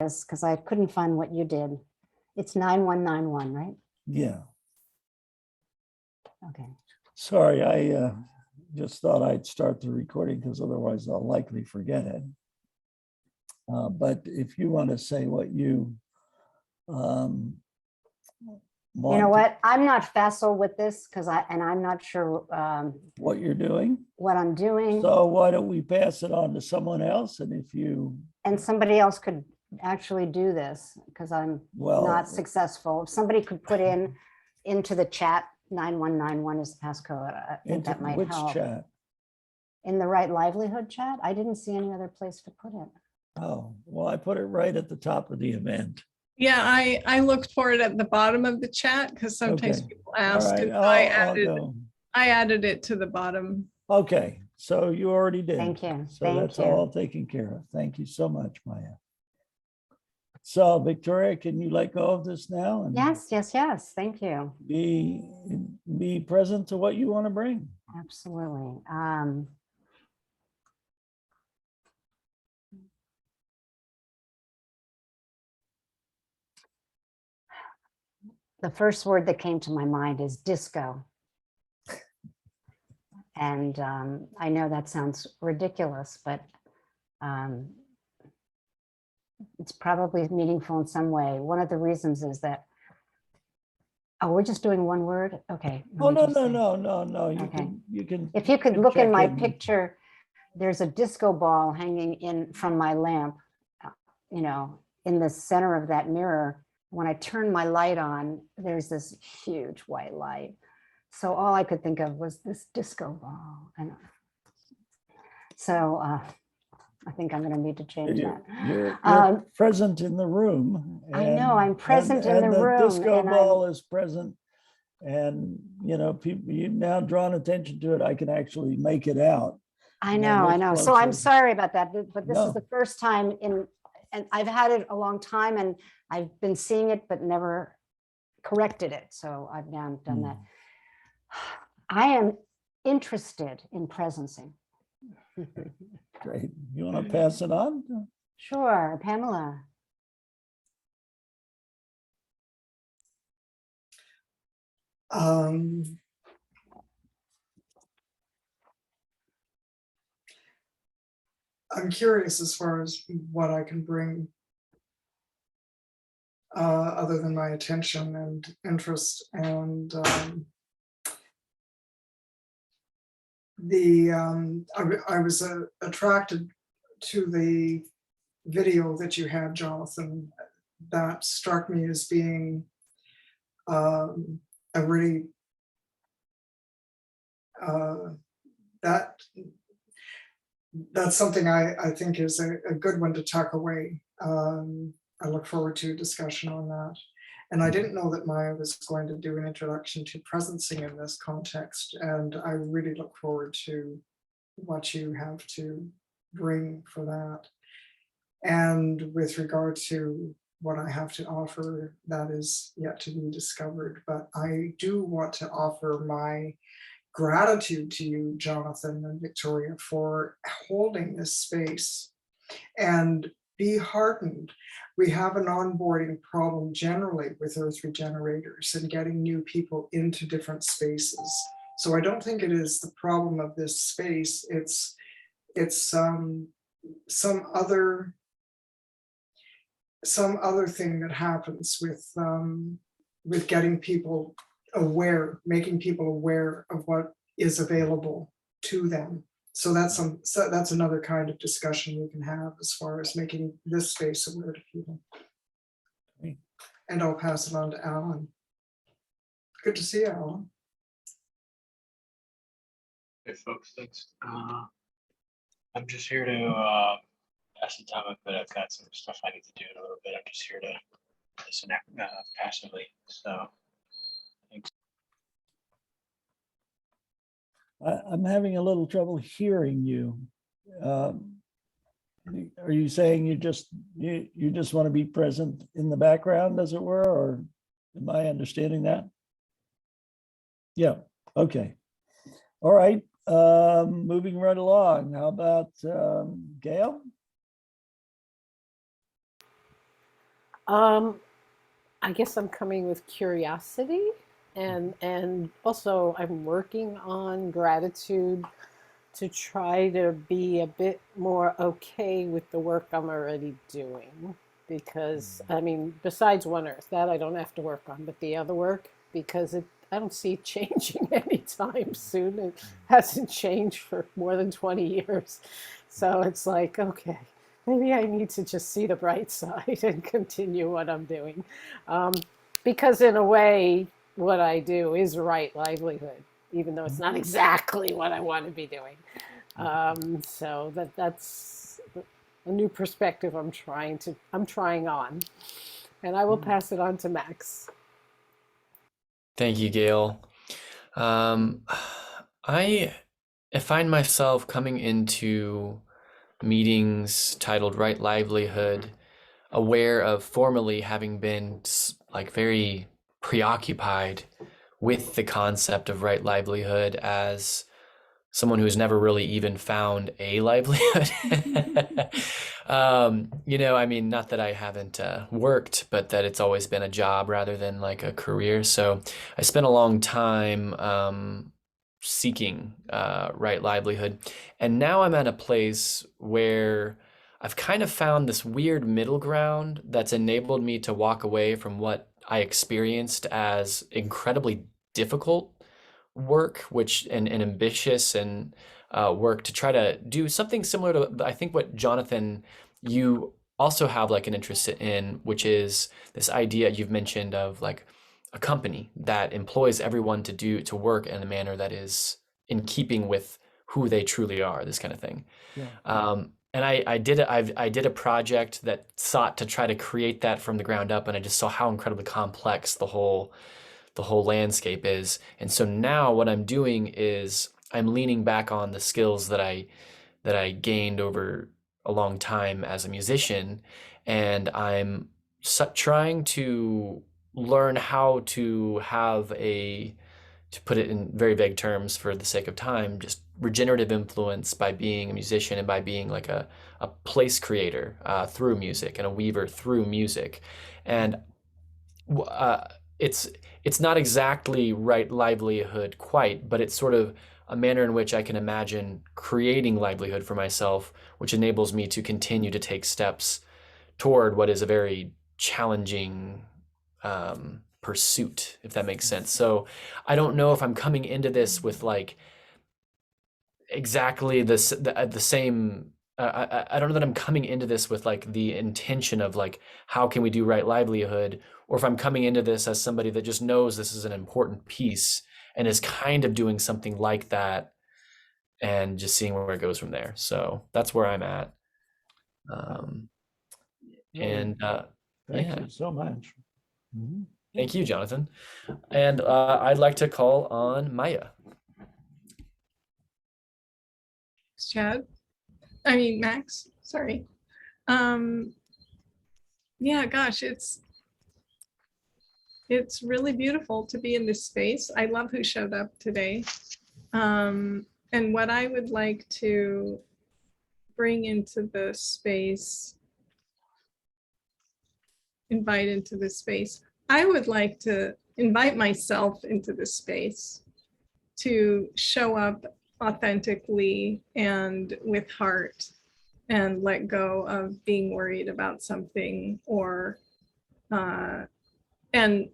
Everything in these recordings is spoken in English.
this because I couldn't find what you did. It's 9191, right? Yeah. Okay. Sorry, I just thought I'd start the recording because otherwise I'll likely forget it. But if you want to say what you You know what? I'm not facile with this because I'm not sure what you're doing. what I'm doing. So why don't we pass it on to someone else? And if you somebody else could actually do this because I'm not successful. If somebody could put into the chat 9191 is the passcode, I think that might help. Which chat? In the right livelihood chat? I didn't see any other place to put it. Oh, well, I put it right at the top of the event. Yeah, I looked for it at the bottom of the chat because sometimes Okay. people ask. All right, And I added it to the bottom. Okay, so you already did. Thank you. So that's all taken care of. Thank you so much, Maya. So Victoria, can you let go of this now? And Yes. Thank you. be present to what you want to bring. Absolutely. The first word that came to my mind is disco. And I know that sounds ridiculous, but it's probably meaningful in some way. One of the reasons is that, oh, we're just doing one word? Okay. Oh, no. You can. If you could look in my picture, there's a disco ball hanging in from my lamp, you know, in the center of that mirror. When I turn my light on, there's this huge white light. So all I could think of was this disco ball. And so I think I'm going to need to change that. You're present in the room. I know, I'm present in the room. The disco ball is present. And, you know, people, you've now drawn attention to it. I can actually make it out. I know. So I'm sorry about that. But this is the first time and I've had it a long time and I've been seeing it, but never corrected it. So I've now done that. I am interested in presencing. Great. You want to pass it on? Sure, Pamela. I'm curious as far as what I can bring other than my attention and interest, and I was attracted to the video that you had, Jonathan. That struck me as being a really that's something I think is a good one to tuck away. I look forward to a discussion on that. And I didn't know that Maya was going to do an introduction to presencing in this context. And I really look forward to what you have to bring for that. And with regard to what I have to offer, that is yet to be discovered. But I do want to offer my gratitude to you, Jonathan and Victoria, for holding this space. And be heartened. We have an onboarding problem generally with Earth Regenerators and getting new people into different spaces. So I don't think it is the problem of this space. It's some other thing that happens with getting people aware, making people aware of what is available to them. So that's another kind of discussion we can have as far as making this space aware to people. And I'll pass it on to Alan. Good to see you, Alan. Hey folks, thanks. I'm just here to pass the time up, but I've got some stuff I need to do in a little bit. I'm just here to listen passively. So thanks. I'm having a little trouble hearing you. Are you saying you just want to be present in the background, as it were, or am I understanding that? Yeah. Okay. All right. Moving right along. How about Gail? I guess I'm coming with curiosity, and also I'm working on gratitude to try to be a bit more okay with the work I'm already doing. Because I mean, besides One Earth, that I don't have to work on, but the other work, because I don't see it changing anytime soon. It hasn't changed for more than 20 years. So it's like, okay, maybe I need to just see the bright side and continue what I'm doing. Um, because in a way, what I do is right livelihood, even though it's not exactly what I want to be doing. So that's a new perspective I'm trying on, and I will pass it on to Max. Thank you, Gail. Um, I find myself coming into meetings titled Right Livelihood, aware of formerly having been like very preoccupied with the concept of right livelihood as someone who's never really even found a livelihood. I mean, not that I haven't worked, but that it's always been a job rather than like a career. So I spent a long time seeking right livelihood. And now I'm at a place where I've kind of found this weird middle ground that's enabled me to walk away from what I experienced as incredibly difficult work, and ambitious and work to try to do something similar to, I think, what Jonathan, you also have like an interest in, which is this idea you've mentioned of like a company that employs everyone to work in a manner that is in keeping with who they truly are, this kind of thing. Yeah. And I did a project that sought to try to create that from the ground up, and I just saw how incredibly complex the whole landscape is. And so now what I'm doing is I'm leaning back on the skills that I gained over a long time as a musician, and I'm trying to learn how to have to put it in very vague terms for the sake of time, just regenerative influence by being a musician and by being like a place creator through music and a weaver through music. And it's not exactly right livelihood quite, but it's sort of a manner in which I can imagine creating livelihood for myself, which enables me to continue to take steps toward what is a very challenging pursuit, if that makes sense. So I don't know if I'm coming into this with like exactly the same. I don't know that I'm coming into this with like the intention of like, how can we do right livelihood, or if I'm coming into this as somebody that just knows this is an important piece and is kind of doing something like that and just seeing where it goes from there. So that's where I'm at. Thank Yeah, you so much. Mhm. thank you, Jonathan. And I'd like to call on Maya. Chad, I mean, Max, sorry. Yeah, gosh, it's really beautiful to be in this space. I love who showed up today. And what I would like to bring into the space, invite into this space, I would like to invite myself into this space to show up authentically and with heart, and let go of being worried about something, or and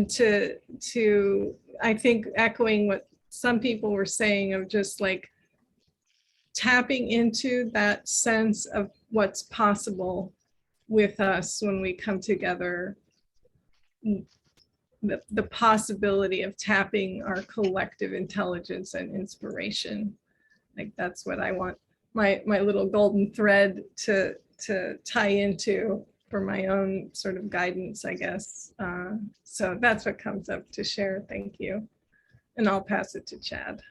to I think echoing what some people were saying, of just like tapping into that sense of what's possible with us when we come together, the possibility of tapping our collective intelligence and inspiration. Like that's what I want my little golden thread to tie into for my own sort of guidance, I guess. So that's what comes up to share. Thank you. And I'll pass it to Chad.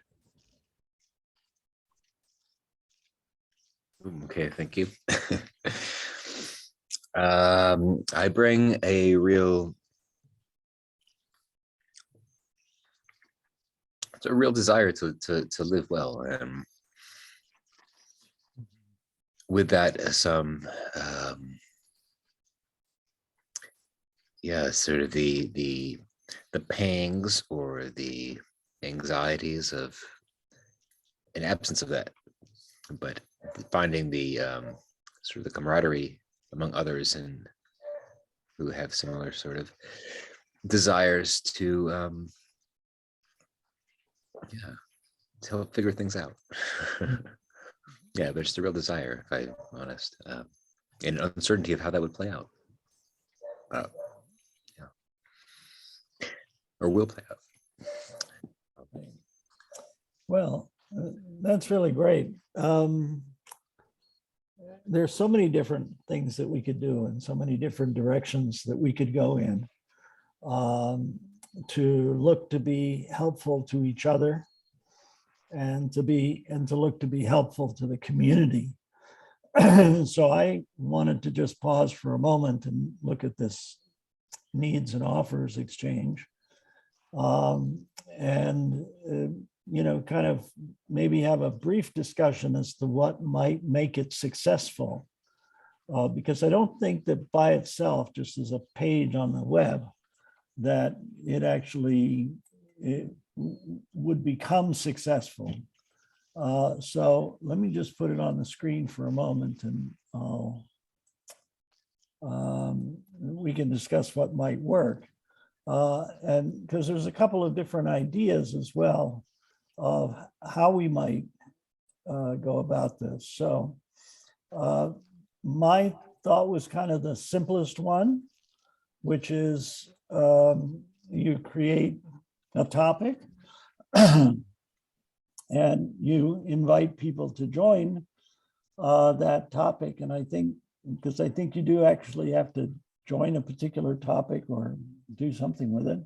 Okay, thank you. I bring a real desire to live well, and with that some yeah, sort of the pangs or the anxieties of an absence of that, but finding the sort of the camaraderie among others and who have similar sort of desires to yeah, to help figure things out. Yeah, there's the real desire, if I'm honest, and uncertainty of how that would play out. Yeah, or will play out. Well, that's really great. There's so many different things that we could do and so many different directions that we could go in to look to be helpful to each other and to look to be helpful to the community. So I wanted to just pause for a moment and look at this needs and offers exchange. And kind of maybe have a brief discussion as to what might make it successful. Because I don't think that by itself, just as a page on the web, that it actually would become successful. So let me just put it on the screen for a moment and we can discuss what might work. And because there's a couple of different ideas as well of how we might go about this. So my thought was kind of the simplest one, which is you create a topic and you invite people to join that topic. And I think, because I think you do actually have to join a particular topic or do something with it,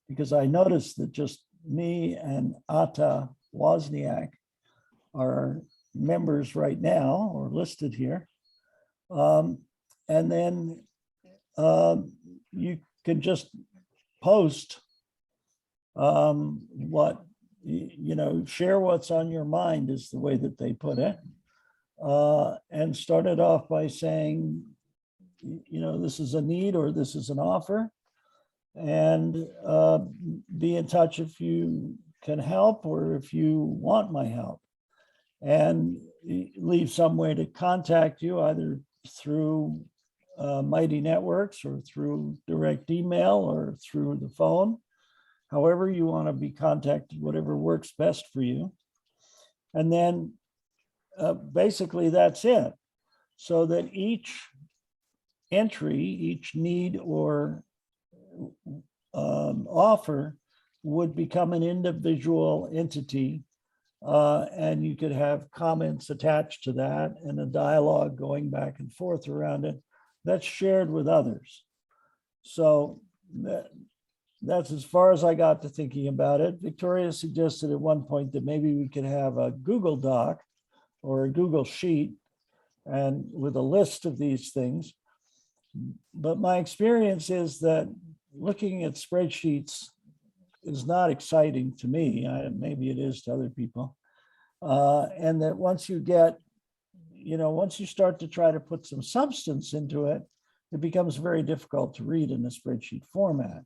because I noticed that just me and Ata Wozniak are members right now or listed here. And then you can just post what, share what's on your mind is the way that they put it. And start it off by saying, this is a need or this is an offer. And be in touch if you can help or if you want my help. And leave some way to contact you either through Mighty Networks or through direct email or through the phone. However you want to be contacted, whatever works best for you. And then basically that's it. So that each entry, each need or offer would become an individual entity, and you could have comments attached to that and a dialogue going back and forth around it that's shared with others. So that's as far as I got to thinking about it. Victoria suggested at one point that maybe we could have a Google Doc or a Google Sheet and with a list of these things. But my experience is that looking at spreadsheets is not exciting to me. Maybe it is to other people. And that once you get, once you start to try to put some substance into it, it becomes very difficult to read in a spreadsheet format.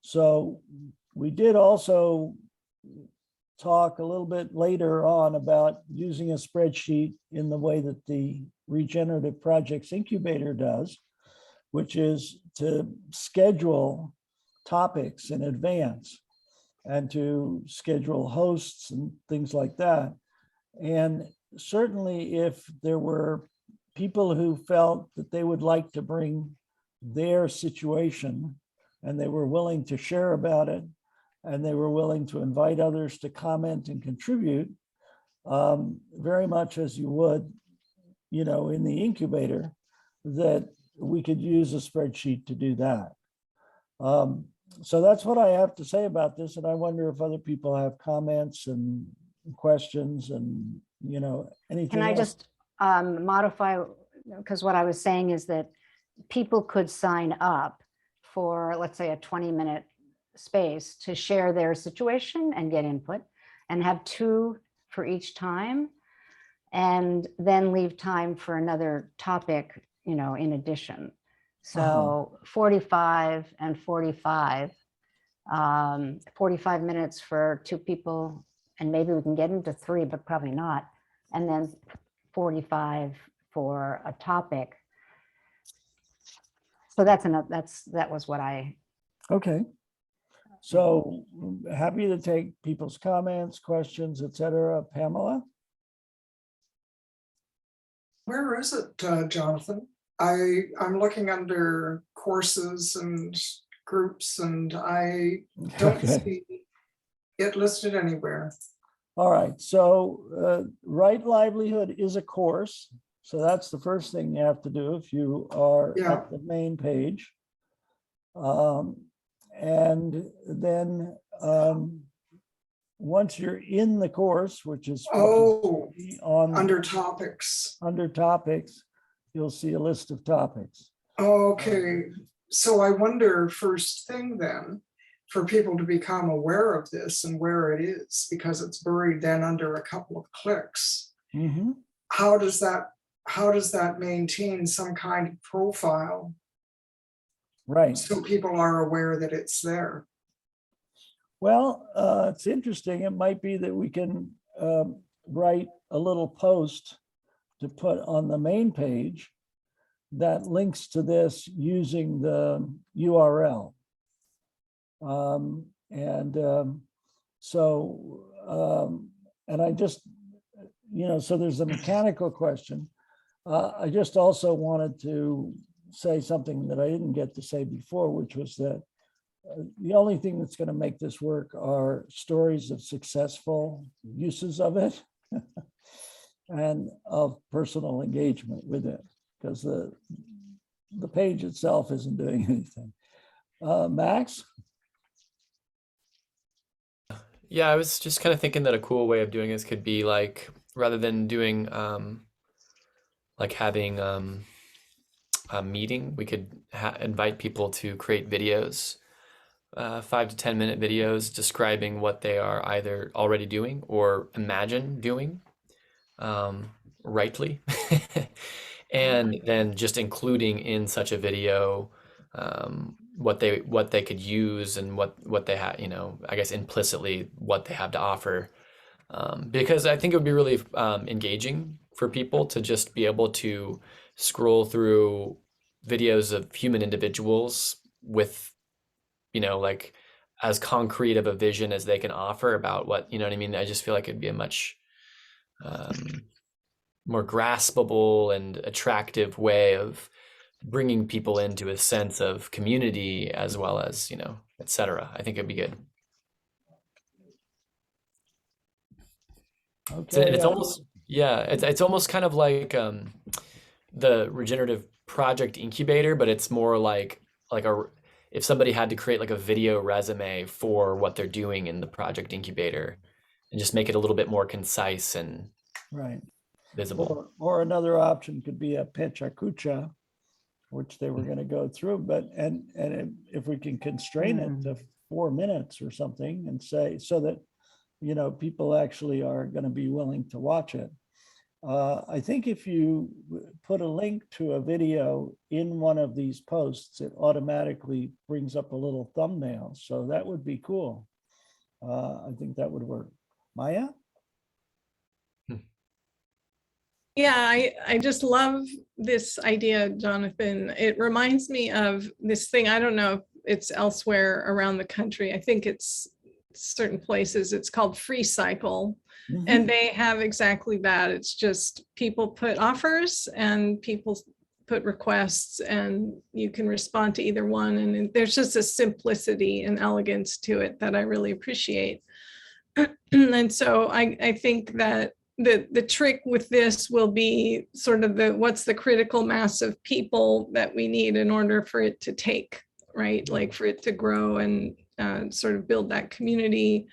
So we did also talk a little bit later on about using a spreadsheet in the way that the Regenerative Projects Incubator does, which is to schedule topics in advance and to schedule hosts and things like that. And certainly if there were people who felt that they would like to bring their situation and they were willing to share about it and they were willing to invite others to comment and contribute, very much as you would, in the incubator, that we could use a spreadsheet to do that. So that's what I have to say about this. And I wonder if other people have comments and questions and, anything Can I else. just modify, because what I was saying is that people could sign up for, let's say, a 20-minute space to share their situation and get input and have 2 for each time, and then leave time for another topic, in addition. So 45 and 45, 45 minutes for two people, and maybe we can get into three, but probably not. And then 45 for a topic. So that's enough. That was what I, Okay. So happy to take people's comments, questions, etc. Pamela? Where is it, Jonathan? I'm looking under courses and groups, and I don't Okay. see it listed anywhere. All right. So Right Livelihood is a course. So that's the first thing you have to do if you are Yeah. at the main page. And then once you're in the course, which is Oh, on under topics. under topics, you'll see a list of topics. Okay, so I wonder, first thing then, for people to become aware of this and where it is, because it's buried then under a couple of clicks. Mhm. How does that maintain some kind of profile Right. so people are aware that it's there? Well, it's interesting. It might be that we can write a little post to put on the main page that links to this using the URL. And I just, so there's a mechanical question. I just also wanted to say something that I didn't get to say before, which was that the only thing that's going to make this work are stories of successful uses of it and of personal engagement with it, because the page itself isn't doing anything. Max? Yeah, I was just kind of thinking that a cool way of doing this could be like, rather than doing like having a meeting, we could invite people to create videos, 5 to 10 minute videos describing what they are either already doing or imagine doing rightly. And then just including in such a video what they could use and what they have, I guess implicitly what they have to offer. Because I think it would be really engaging for people to just be able to scroll through videos of human individuals with, like as concrete of a vision as they can offer about what, you know what I mean? I just feel like it'd be a much more graspable and attractive way of bringing people into a sense of community as well as, et cetera. I think it'd be good. Okay. It's almost, yeah, it's almost kind of like the regenerative project incubator, but it's more like if somebody had to create like a video resume for what they're doing in the project incubator and just make it a little bit more concise and Right. visible. Or another option could be a pecha kucha, which they were going to go through, but if we can constrain it to 4 minutes or something and say, so that people actually are going to be willing to watch it. I think if you put a link to a video in one of these posts, it automatically brings up a little thumbnail. So that would be cool. I think that would work. Maya? Yeah, I just love this idea, Jonathan. It reminds me of this thing. I don't know if it's elsewhere around the country. I think it's certain places. It's called Free Cycle. Mhm. And they have exactly that. It's just people put offers and people put requests and you can respond to either one. And there's just a simplicity and elegance to it that I really appreciate. And so I think that the trick with this will be sort of what's the critical mass of people that we need in order for it to take, right? Like for it to grow and sort of build that community.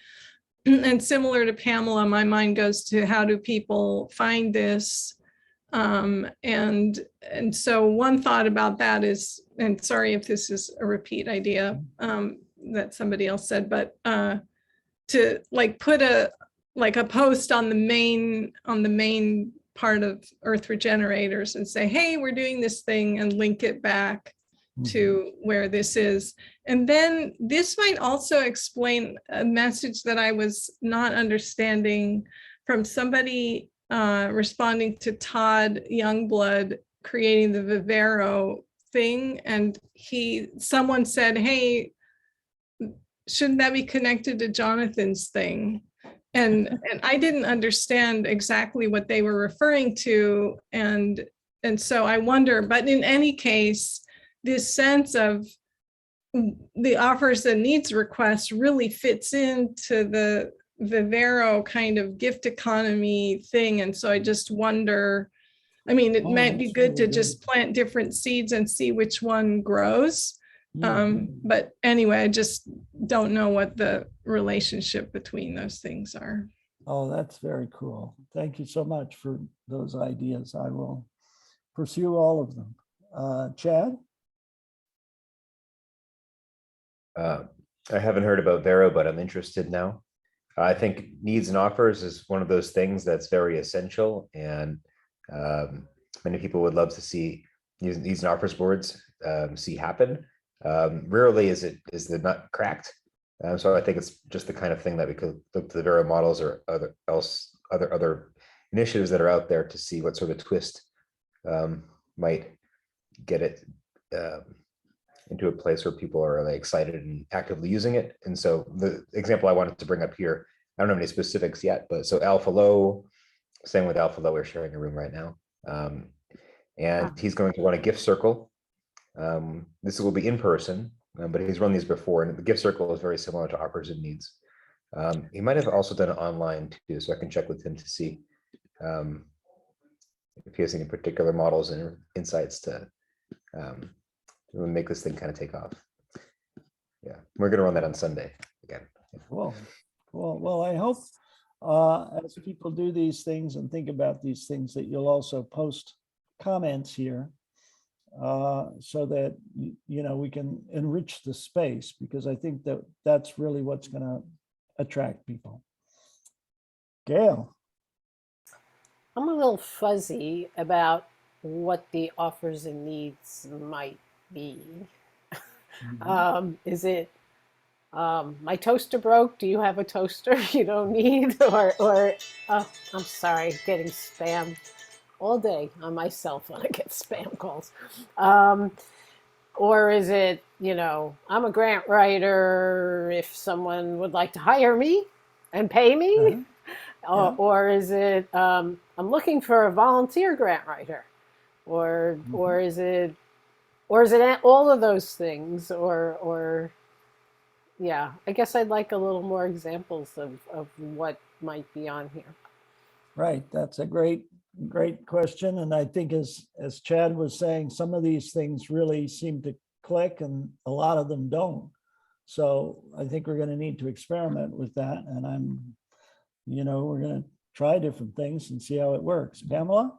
And similar to Pamela, my mind goes to how do people find this? And so one thought about that is, and sorry if this is a repeat idea that somebody else said, but to like put a post on the main part of Earth Regenerators and say, hey, we're doing this thing, and link it back to where this is. And then this might also explain a message that I was not understanding from somebody responding to Todd Youngblood creating the Vivero thing. And someone said, hey, shouldn't that be connected to Jonathan's thing? And I didn't understand exactly what they were referring to. And so I wonder, but in any case, this sense of the offers and needs request really fits into the Vivero kind of gift economy thing. And so I just wonder, I mean, it might be that's good to really just plant different seeds and see which one grows. Yeah. But anyway, I just don't know what the relationship between those things are. Oh, that's very cool. Thank you so much for those ideas. I will pursue all of them. Chad? I haven't heard about Vero, but I'm interested now. I think needs and offers is one of those things that's very essential, and many people would love to see needs and offers boards see happen. Rarely is the nut cracked, so I think it's just the kind of thing that we could look to the Vero models or other initiatives that are out there to see what sort of twist might get it into a place where people are like excited and actively using it. And so the example I wanted to bring up here, I don't have any specifics yet, but so Alpha Low, same with Alpha Low, we're sharing a room right now. And he's going to run a gift circle. This will be in person, but he's run these before, and the gift circle is very similar to offers and needs. He might have also done it online too, so I can check with him to see if he has any particular models and insights to make this thing kind of take off. Yeah, we're going to run that on Sunday again. Cool. Well, I hope as people do these things and think about these things that you'll also post comments here so that, you know, we can enrich the space, because I think that that's really what's going to attract people. Gail? I'm a little fuzzy about what the offers and needs might be. Is it my toaster broke? Do you have a toaster you don't need? Or oh, I'm sorry, getting spam all day on my cell phone. I get spam calls. Or is it, you know, I'm a grant writer, if someone would like to hire me and pay me? Or is it I'm looking for a volunteer grant writer? Or is it all of those things? Or yeah, I guess I'd like a little more examples of what might be on here. Right, that's a great question. And I think as Chad was saying, some of these things really seem to click and a lot of them don't. So I think we're going to need to experiment with that. And we're going to try different things and see how it works. Pamela?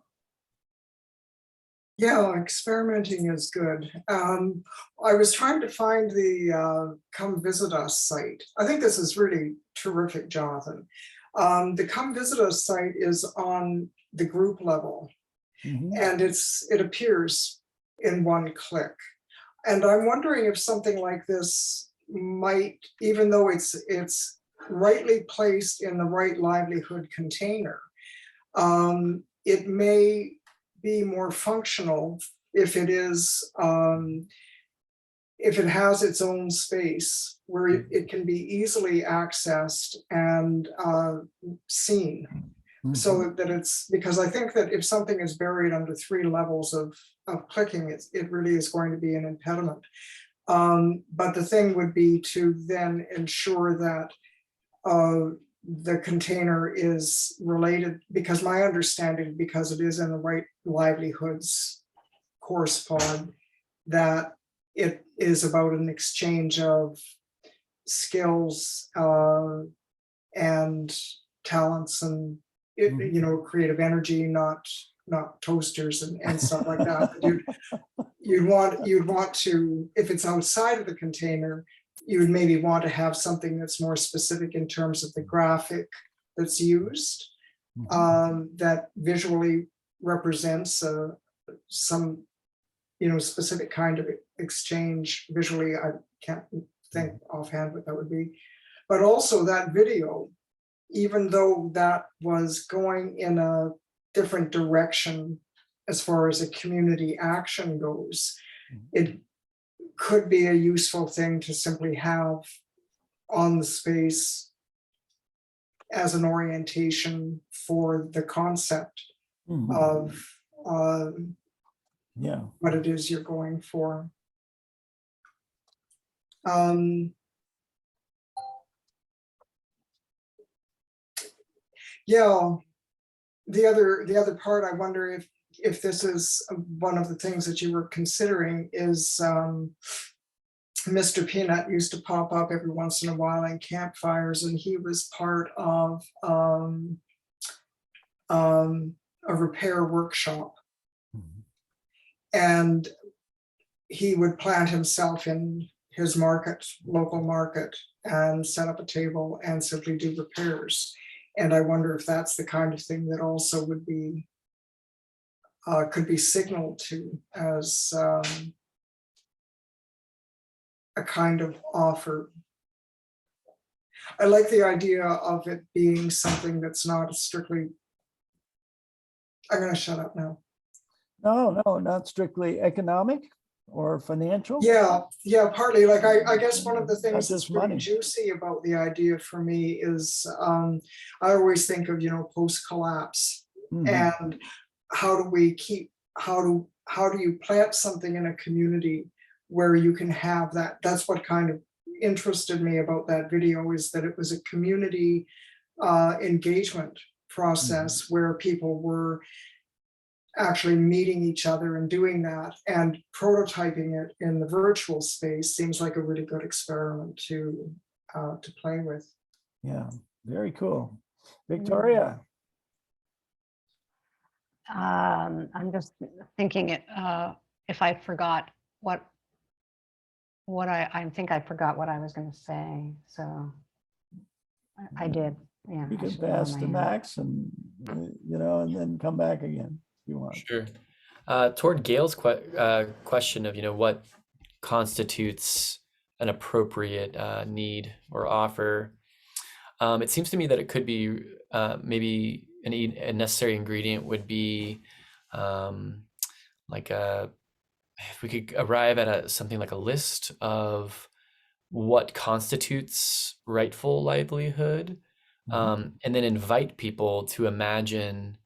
Yeah, experimenting is good. I was trying to find the Come Visit Us site. I think this is really terrific, Jonathan. The Come Visit Us site is on the group level, and it appears in one click. And I'm wondering if something like this might, even though it's rightly placed in the right livelihood container, it may be more functional if it is if it has its own space where it can be easily accessed and seen. So that it's, because I think that if something is buried under 3 levels of clicking, it really is going to be an impediment. But the thing would be to then ensure that the container is related, because my understanding, because it is in the right livelihoods course pod, that it is about an exchange of skills and talents and creative energy, not toasters and stuff like that. You'd want to, if it's outside of the container, you would maybe want to have something that's more specific in terms of the graphic that's used, that visually represents some specific kind of exchange visually. I can't think offhand what that would be. But also that video, even though that was going in a different direction as far as a community action goes, it could be a useful thing to simply have on the space as an orientation for the concept of Yeah. what it is you're going for. Yeah, the other part, I wonder if this is one of the things that you were considering is Mr. Peanut used to pop up every once in a while in campfires, and he was part of a repair workshop. And he would plant himself in his market, local market, and set up a table and simply do repairs. And I wonder if that's the kind of thing that also would be, could be signaled to as a kind of offer. I like the idea of it being something that's not strictly, I'm going to shut up now. No, not strictly economic or financial. Yeah, partly. Like I guess one of the things Not that's just pretty money. juicy about the idea for me is I always think of, post-collapse and how do we keep, how do you plant something in a community where you can have that. That's what kind of interested me about that video, is that it was a community engagement process where people were actually meeting each other and doing that, and prototyping it in the virtual space seems like a really good experiment to play with. Yeah, very cool. Victoria. I'm just thinking if I forgot what I think I forgot what I was going to say. So I did. Yeah. You I can should have it on pass my to hand. Max and, and then come back again if you want. Sure. Toward Gail's question of, what constitutes an appropriate need or offer, it seems to me that it could be maybe a necessary ingredient would be if we could arrive at something like a list of what constitutes rightful livelihood, and then invite people to imagine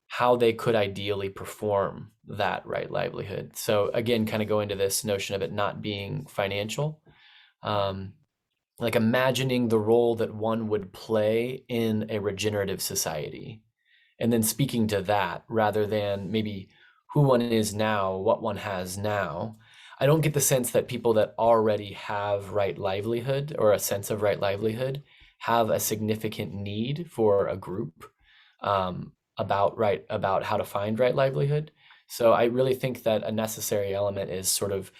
how they could ideally perform that right livelihood. So again, kind of go into this notion of it not being financial, like imagining the role that one would play in a regenerative society, and then speaking to that rather than maybe who one is now, what one has now. I don't get the sense that people that already have right livelihood or a sense of right livelihood have a significant need for a group about how to find right livelihood. So I really think that a necessary element is sort of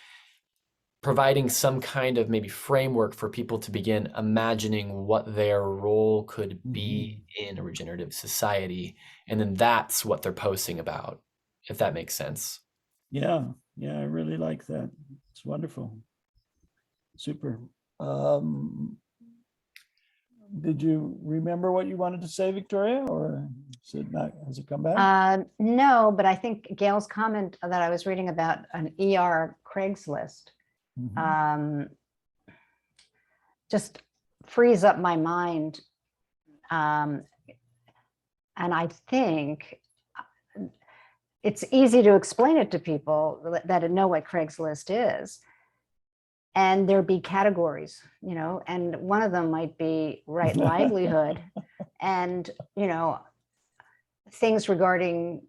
providing some kind of maybe framework for people to begin imagining what their role could be in a regenerative society. And then that's what they're posting about, if that makes sense. Yeah, I really like that. It's wonderful. Super. Did you remember what you wanted to say, Victoria, or has it come back? No, but I think Gail's comment that I was reading about an ER Craigslist just frees up my mind. And I think it's easy to explain it to people that know what Craigslist is. And there be categories, and one of them might be right livelihood and, things regarding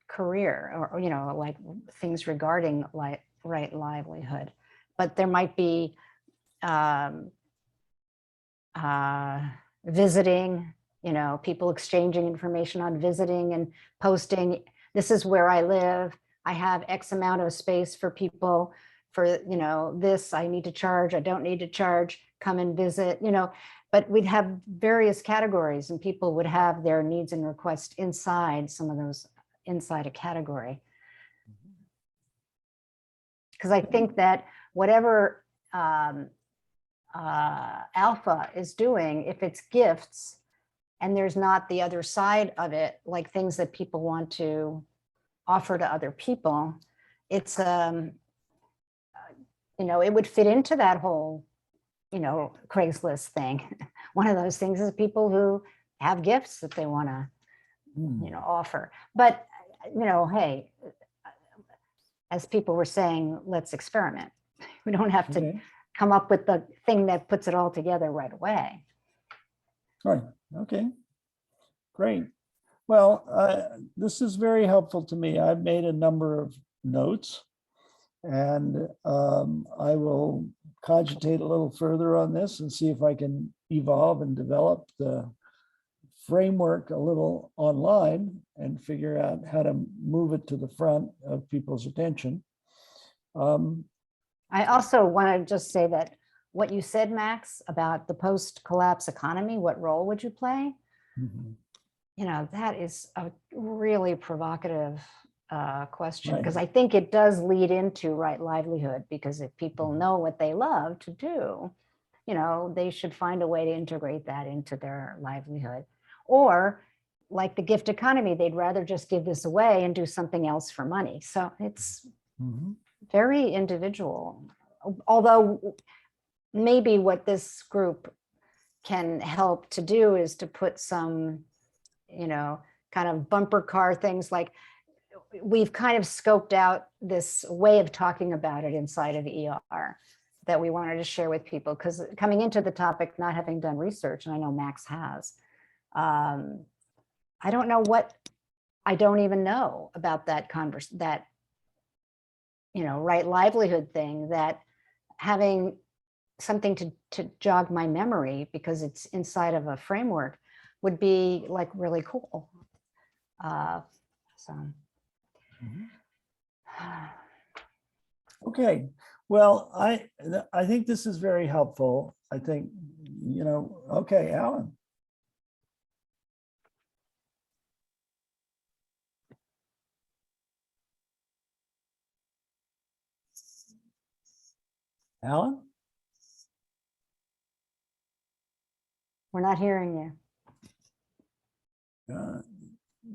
career or, like things regarding right livelihood. But there might be visiting, people exchanging information on visiting and posting. This is where I live. I have X amount of space for people for, this I need to charge, I don't need to charge, come and visit, but we'd have various categories and people would have their needs and requests inside some of those, inside a category. Because I think that whatever alpha is doing, if it's gifts and there's not the other side of it, like things that people want to offer to other people, it's it would fit into that whole Craigslist thing. One of those things is people who have gifts that they want to offer. But hey, as people were saying, let's experiment. We don't have to Okay. come up with the thing that puts it all together right away. Right, okay, great. Well, this is very helpful to me. I've made a number of notes, and I will cogitate a little further on this and see if I can evolve and develop the framework a little online and figure out how to move it to the front of people's attention. I also want to just say that what you said, Max, about the post-collapse economy, what role would you play? Mhm. That is a really provocative question, Right. because I think it does lead into right livelihood, because if people know what they love to do, they should find a way to integrate that into their livelihood. Or like the gift economy, they'd rather just give this away and do something else for money. So it's Mhm. very individual. Although maybe what this group can help to do is to put some, kind of bumper car things, like we've kind of scoped out this way of talking about it inside of ER that we wanted to share with people, because coming into the topic, not having done research, and I know Max has, I don't know I don't even know about that right livelihood thing, that having something to jog my memory because it's inside of a framework would be like really cool. So. Mhm. Okay, well, I think this is very helpful. I think, okay, Alan. Alan? We're not hearing you.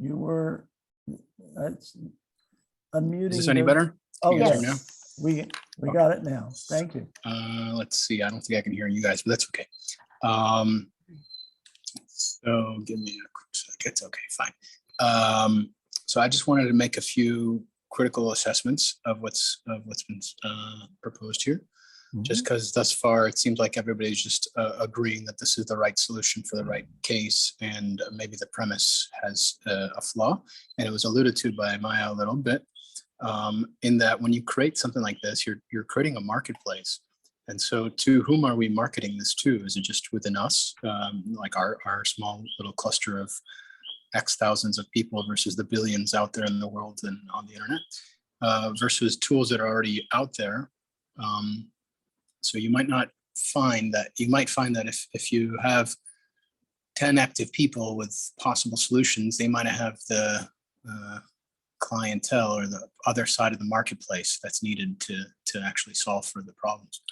You were, that's unmuting. Is this any your- better? Oh, Can you guys hear Yes. we Okay. got it now. Thank you. Let's see. I don't think I can hear you guys, but that's okay. So give me a quick sec. It's okay, fine. So I just wanted to make a few critical assessments of what's been proposed here. Just because thus far it seems like everybody's just agreeing that this is the right solution for the right case, and maybe the premise has a flaw. And it was alluded to by Maya a little bit, in that when you create something like this, you're creating a marketplace. And so to whom are we marketing this to? Is it just within us, like our small little cluster of X thousands of people versus the billions out there in the world and on the internet, versus tools that are already out there? So you might find that if you have 10 active people with possible solutions, they might have the clientele or the other side of the marketplace that's needed to actually solve for the problems.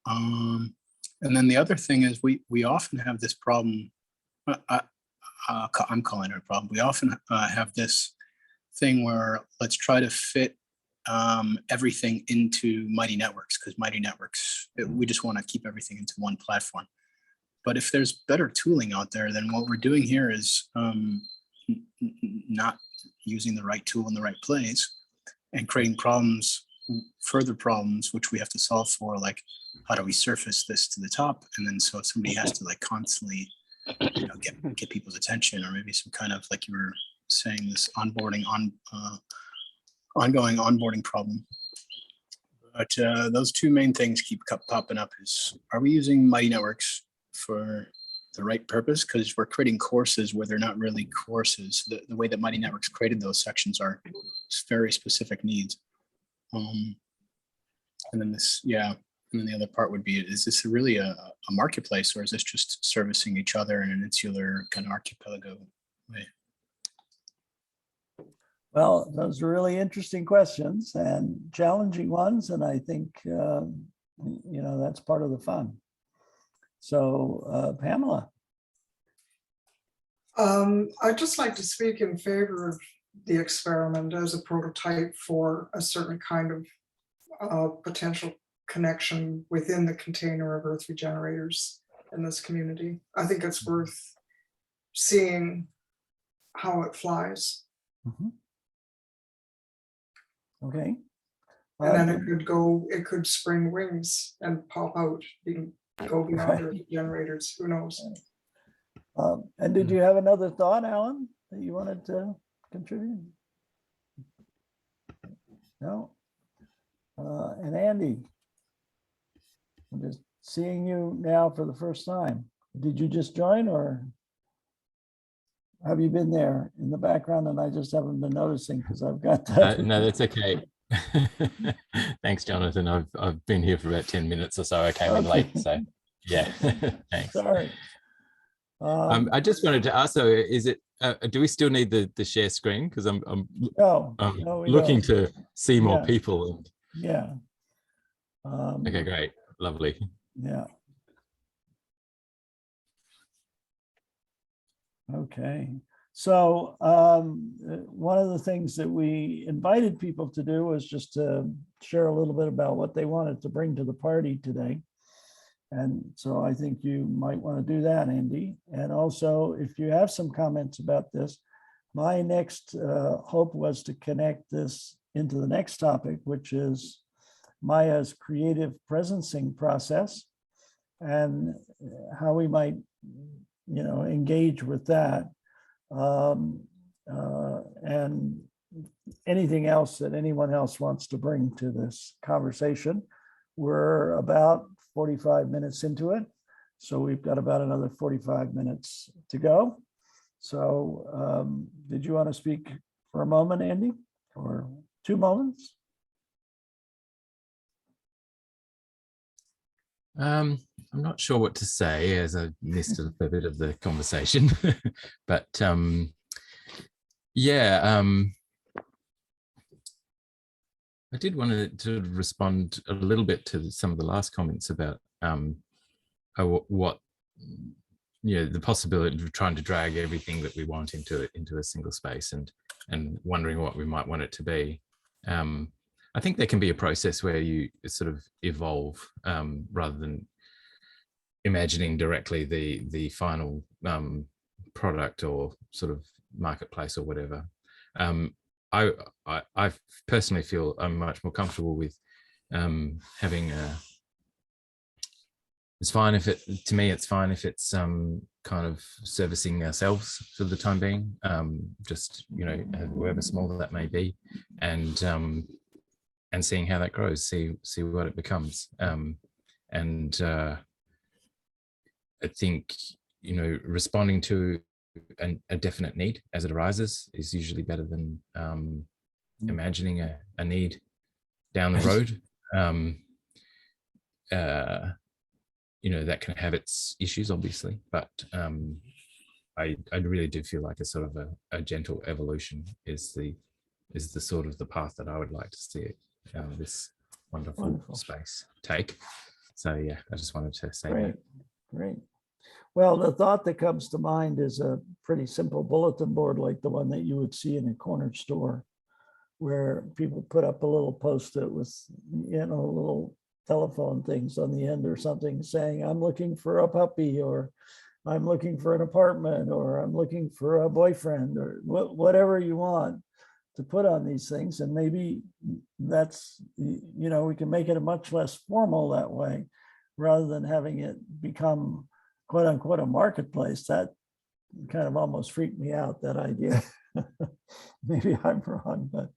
And then the other thing is we often have this problem. I'm calling it a problem. We often have this thing where let's try to fit everything into Mighty Networks, because Mighty Networks, we just want to keep everything into one platform. But if there's better tooling out there, then what we're doing here is not using the right tool in the right place and creating further problems, which we have to solve for, like how do we surface this to the top? And then so somebody has to like constantly get people's attention, or maybe some kind of, like you were saying, this ongoing onboarding problem. But those two main things keep popping up is, are we using Mighty Networks for the right purpose? Because we're creating courses where they're not really courses. The way that Mighty Networks created those sections are very specific needs. And then and then the other part would be, is this really a marketplace, or is this just servicing each other in an insular kind of archipelago way? Well, those are really interesting questions and challenging ones, and I think that's part of the fun. So, Pamela. I'd just like to speak in favor of the experiment as a prototype for a certain kind of potential connection within the container of Earth Regenerators in this community. I think it's worth seeing how it flies. Mhm. Okay. And then it could spring wings and pop out, go beyond Earth Regenerators, who knows? And did you have another thought, Alan, that you wanted to contribute? No? And Andy, I'm just seeing you now for the first time. Did you just join, or have you been there in the background and I just haven't been noticing because I've got that? No, that's okay. Thanks, Jonathan. I've been here for about 10 minutes or so. I came in late, so yeah. Thanks. Sorry. I just wanted to ask, though, is it? Do we still need the share screen? Because I'm no, we looking don't. to see more Yeah. people. Yeah. Okay, great, lovely. Yeah. Okay. So one of the things that we invited people to do was just to share a little bit about what they wanted to bring to the party today. And so I think you might want to do that, Andy. And also, if you have some comments about this, my next hope was to connect this into the next topic, which is Maya's creative presencing process and how we might, engage with that. And anything else that anyone else wants to bring to this conversation. We're about 45 minutes into it, so we've got about another 45 minutes to go. So did you want to speak for a moment, Andy, or 2 moments? I'm not sure what to say, as I missed a bit of the conversation, but yeah, I did want to respond a little bit to some of the last comments about what the possibility of trying to drag everything that we want into a single space and wondering what we might want it to be. I think there can be a process where you sort of evolve rather than imagining directly the final product or sort of marketplace or whatever. I personally feel I'm much more comfortable with having it's fine if it's fine if it's kind of servicing ourselves for the time being, just however small that may be, and seeing how that grows, see what it becomes. And I think responding to a definite need as it arises is usually better than imagining a need down the road. That can have its issues, obviously, but I really do feel like a sort of a gentle evolution is the sort of the path that I would like to see it, this wonderful space take. So yeah, I just wanted to say that. Great. Well, the thought that comes to mind is a pretty simple bulletin board like the one that you would see in a corner store, where people put up a little post-it with, little telephone things on the end or something saying, I'm looking for a puppy, or I'm looking for an apartment, or I'm looking for a boyfriend, or whatever you want to put on these things. And maybe that's, we can make it much less formal that way, rather than having it become quote unquote a marketplace. That kind of almost freaked me out, that idea. Maybe I'm wrong, but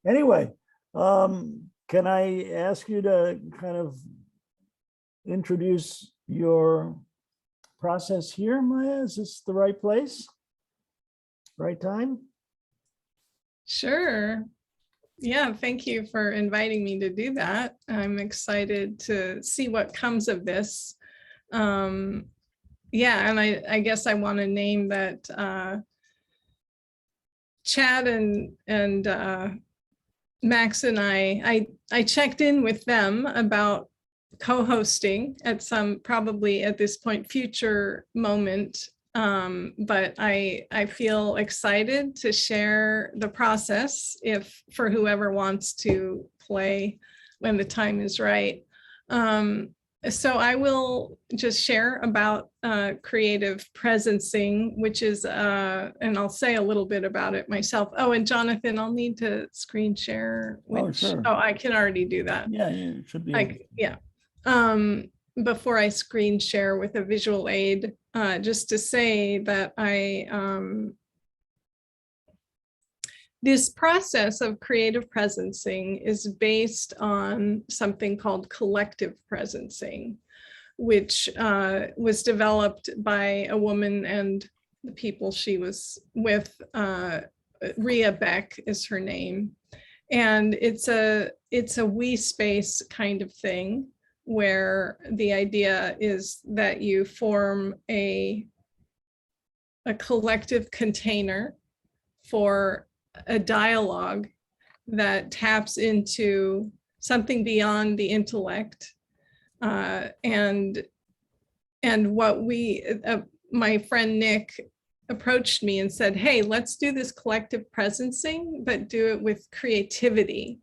anyway, can I ask you to kind of introduce your process here, Maya? Is this the right place? Right time? Sure. Yeah, thank you for inviting me to do that. I'm excited to see what comes of this. Yeah, and I guess I want to name that Chad and Max and I checked in with them about co-hosting at some, probably at this point, future moment. But I feel excited to share the process if for whoever wants to play when the time is right. So I will just share about creative presencing, which is, and I'll say a little bit about it myself. Oh, and Jonathan, I'll need to screen share. Which, sure. Oh, I can already do that. Yeah, you should be. Like, yeah. Before I screen share with a visual aid, just to say that this process of creative presencing is based on something called collective presencing, which was developed by a woman and the people she was with. Ria Beck is her name. And it's a we space kind of thing, where the idea is that you form a collective container for a dialogue that taps into something beyond the intellect. And what my friend Nick approached me and said, hey, let's do this collective presencing, but do it with creativity.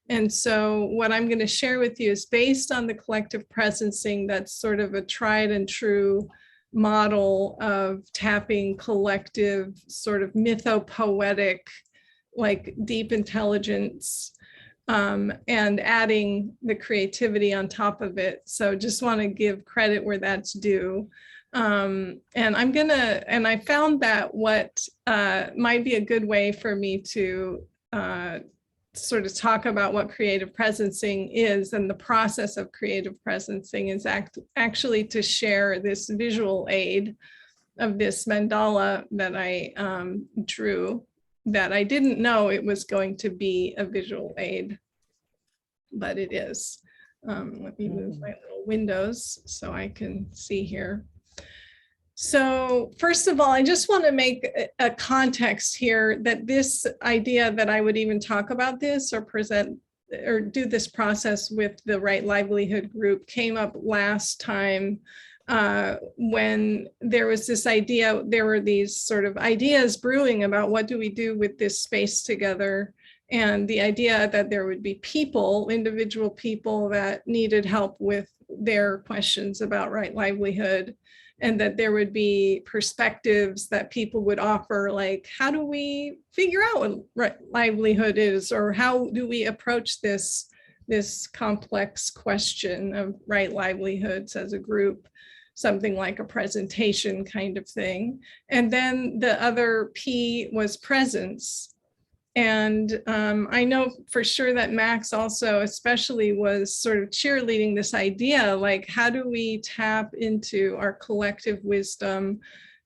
And so what I'm going to share with you is based on the collective presencing. That's sort of a tried and true model of tapping collective, sort of mythopoetic, like deep intelligence, and adding the creativity on top of it. So just want to give credit where that's due. And I found that what might be a good way for me to sort of talk about what creative presencing is and the process of creative presencing is actually to share this visual aid of this mandala that I drew, that I didn't know it was going to be a visual aid, but it is. Let me move my little windows so I can see here. So first of all, I just want to make a context here that this idea that I would even talk about this or present or do this process with the Right Livelihood group came up last time when there was this idea, there were these sort of ideas brewing about what do we do with this space together, and the idea that there would be people, individual people that needed help with their questions about right livelihood, and that there would be perspectives that people would offer, like, how do we figure out what right livelihood is, or how do we approach this complex question of right livelihoods as a group, something like a presentation kind of thing. And then the other P was presence. And I know for sure that Max also especially was sort of cheerleading this idea, like, how do we tap into our collective wisdom,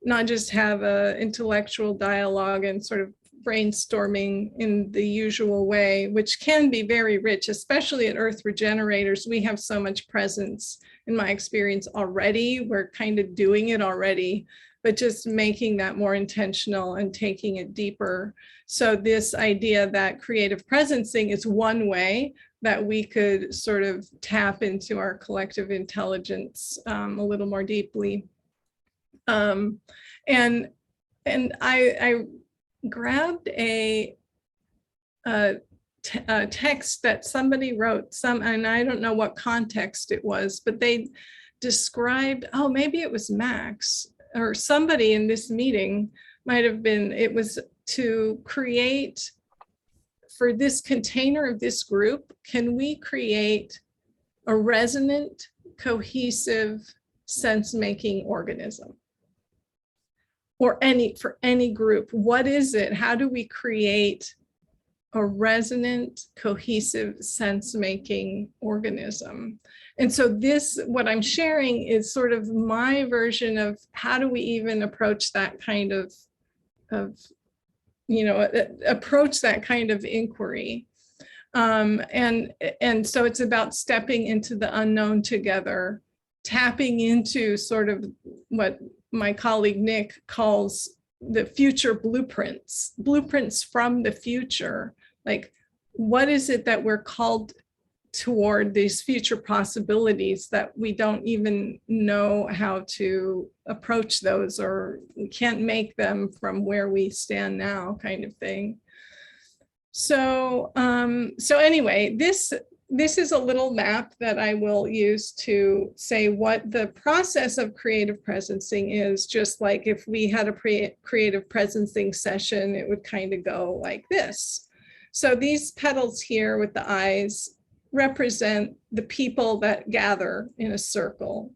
not just have an intellectual dialogue and sort of brainstorming in the usual way, which can be very rich, especially at Earth Regenerators. We have so much presence, in my experience, already. We're kind of doing it already, but just making that more intentional and taking it deeper. So this idea that creative presencing is one way that we could sort of tap into our collective intelligence a little more deeply. And I grabbed a text that somebody wrote, and I don't know what context it was, but they described, oh, maybe it was Max or somebody in this meeting, might have been, it was to create, for this container of this group, can we create a resonant, cohesive, sense-making organism? Or for any group, what is it? How do we create a resonant, cohesive, sense-making organism? And so this, what I'm sharing is sort of my version of how do we even approach that kind of approach that kind of inquiry. And so it's about stepping into the unknown together, tapping into sort of what my colleague Nick calls the future blueprints from the future. Like, what is it that we're called toward, these future possibilities that we don't even know how to approach those, or we can't make them from where we stand now, kind of thing. So anyway, this is a little map that I will use to say what the process of creative presencing is. Just like if we had a creative presencing session, it would kind of go like this. So these petals here with the eyes represent the people that gather in a circle,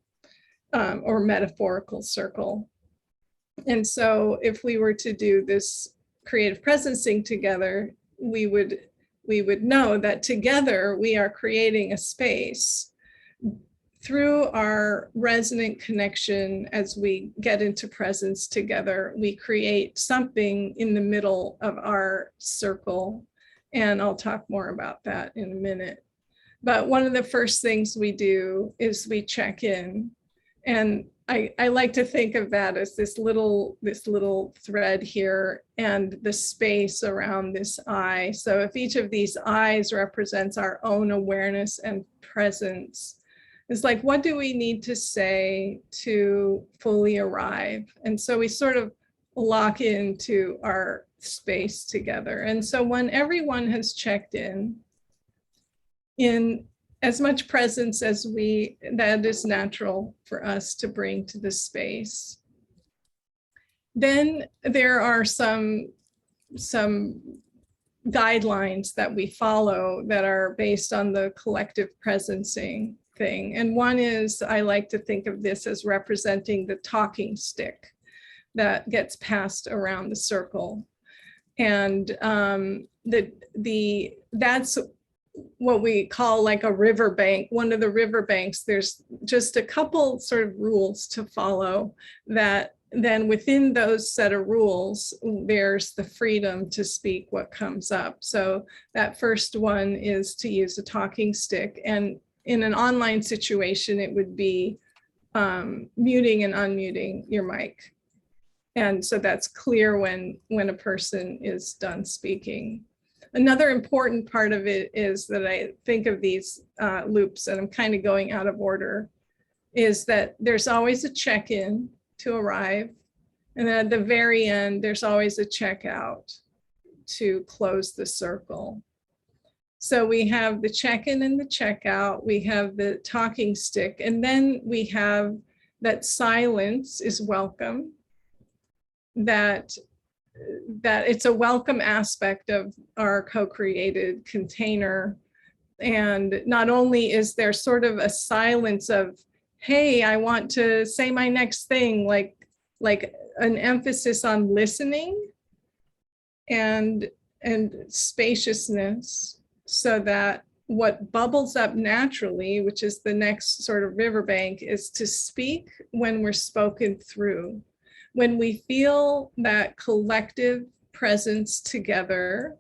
or metaphorical circle. And so if we were to do this creative presencing together, we would know that together we are creating a space through our resonant connection. As we get into presence together, we create something in the middle of our circle. And I'll talk more about that in a minute. But one of the first things we do is we check in. And I like to think of that as this little thread here and the space around this eye. So if each of these eyes represents our own awareness and presence, it's like, what do we need to say to fully arrive? And so we sort of lock into our space together. And so when everyone has checked in as much presence as that is natural for us to bring to the space, then there are some guidelines that we follow that are based on the collective presencing thing. And one is, I like to think of this as representing the talking stick that gets passed around the circle. And that's what we call like a riverbank. One of the riverbanks, there's just a couple sort of rules to follow, that then within those set of rules, there's the freedom to speak what comes up. So that first one is to use a talking stick. And in an online situation, it would be muting and unmuting your mic. And so that's clear when a person is done speaking. Another important part of it is that I think of these loops, and I'm kind of going out of order, is that there's always a check-in to arrive. And then at the very end, there's always a check-out to close the circle. So we have the check-in and the check-out, we have the talking stick, and then we have that silence is welcome, that it's a welcome aspect of our co-created container. And not only is there sort of a silence of, hey, I want to say my next thing, like an emphasis on listening and spaciousness, so that what bubbles up naturally, which is the next sort of riverbank, is to speak when we're spoken through. When we feel that collective presence together,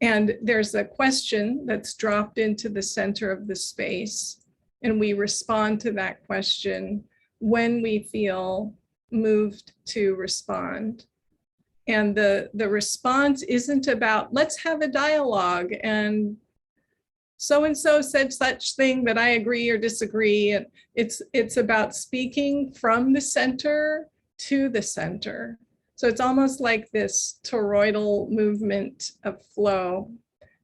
and there's a question that's dropped into the center of the space, and we respond to that question when we feel moved to respond. And the response isn't about, let's have a dialogue, and so-and-so said such thing that I agree or disagree. And it's about speaking from the center to the center. So it's almost like this toroidal movement of flow.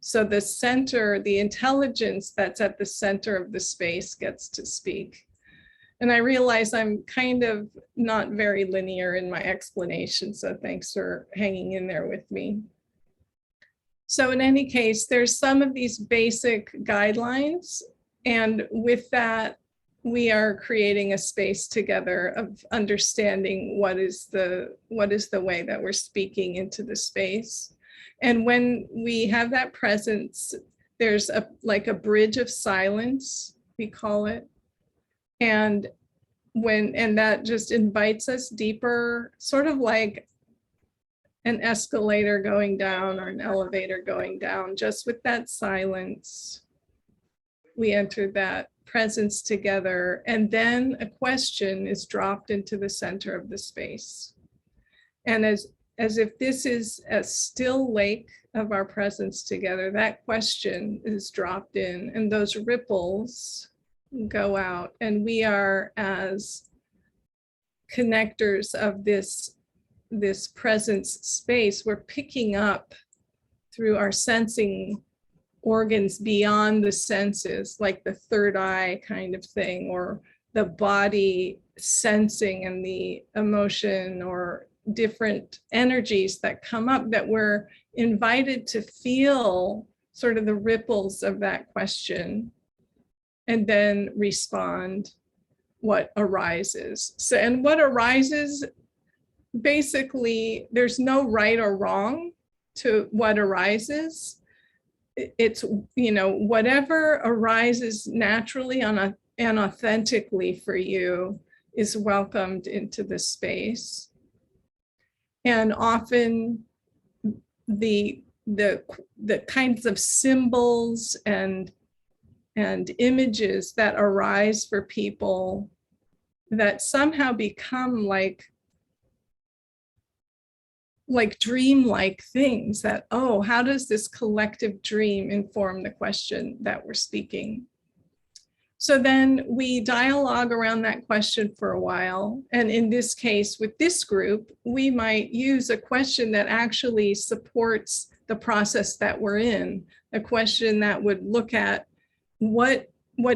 So the center, the intelligence that's at the center of the space gets to speak. And I realize I'm kind of not very linear in my explanation, so thanks for hanging in there with me. So in any case, there's some of these basic guidelines, and with that, we are creating a space together of understanding what is the way that we're speaking into the space. And when we have that presence, there's like a bridge of silence, we call it. And that just invites us deeper, sort of like an escalator going down or an elevator going down. Just with that silence, we enter that presence together, and then a question is dropped into the center of the space. And as if this is a still lake of our presence together. That question is dropped in, and those ripples go out, and we are, as connectors of this presence space, we're picking up through our sensing organs beyond the senses, like the third eye kind of thing, or the body sensing and the emotion or different energies that come up, that we're invited to feel sort of the ripples of that question and then respond what arises. So, and what arises, basically, there's no right or wrong to what arises. It's, you know, whatever arises naturally and authentically for you is welcomed into the space. And often the kinds of symbols and images that arise for people that somehow become like dreamlike things, that, oh, how does this collective dream inform the question that we're speaking? So then we dialogue around that question for a while. And in this case, with this group, we might use a question that actually supports the process that we're in, a question that would look at what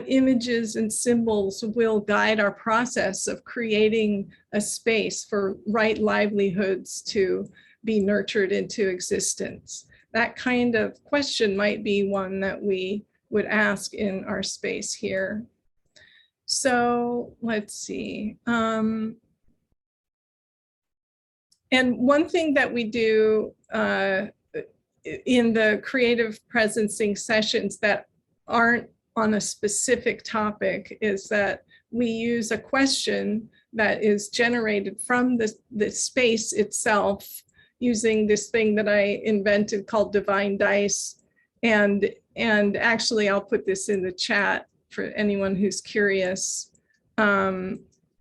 images and symbols will guide our process of creating a space for right livelihoods to be nurtured into existence. That kind of question might be one that we would ask in our space here. So let's see. And one thing that we do in the creative presencing sessions that aren't on a specific topic is that we use a question that is generated from the space itself, using this thing that I invented called Divine Dice. And actually, I'll put this in the chat for anyone who's curious.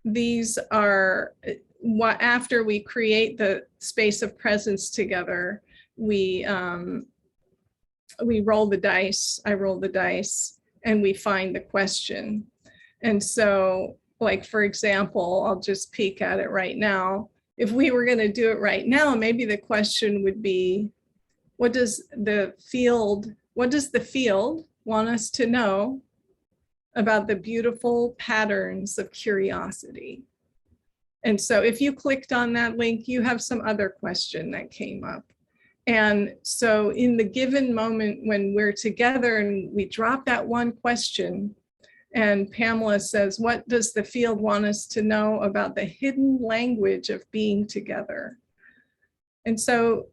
These are what, after we create the space of presence together, we roll the dice. I roll the dice, and we find the question. And so, like, for example, I'll just peek at it right now. If we were going to do it right now, maybe the question would be, what does the field want us to know about the beautiful patterns of curiosity? And so if you clicked on that link, you have some other question that came up. And so in the given moment when we're together and we drop that one question, and Pamela says, what does the field want us to know about the hidden language of being together? And so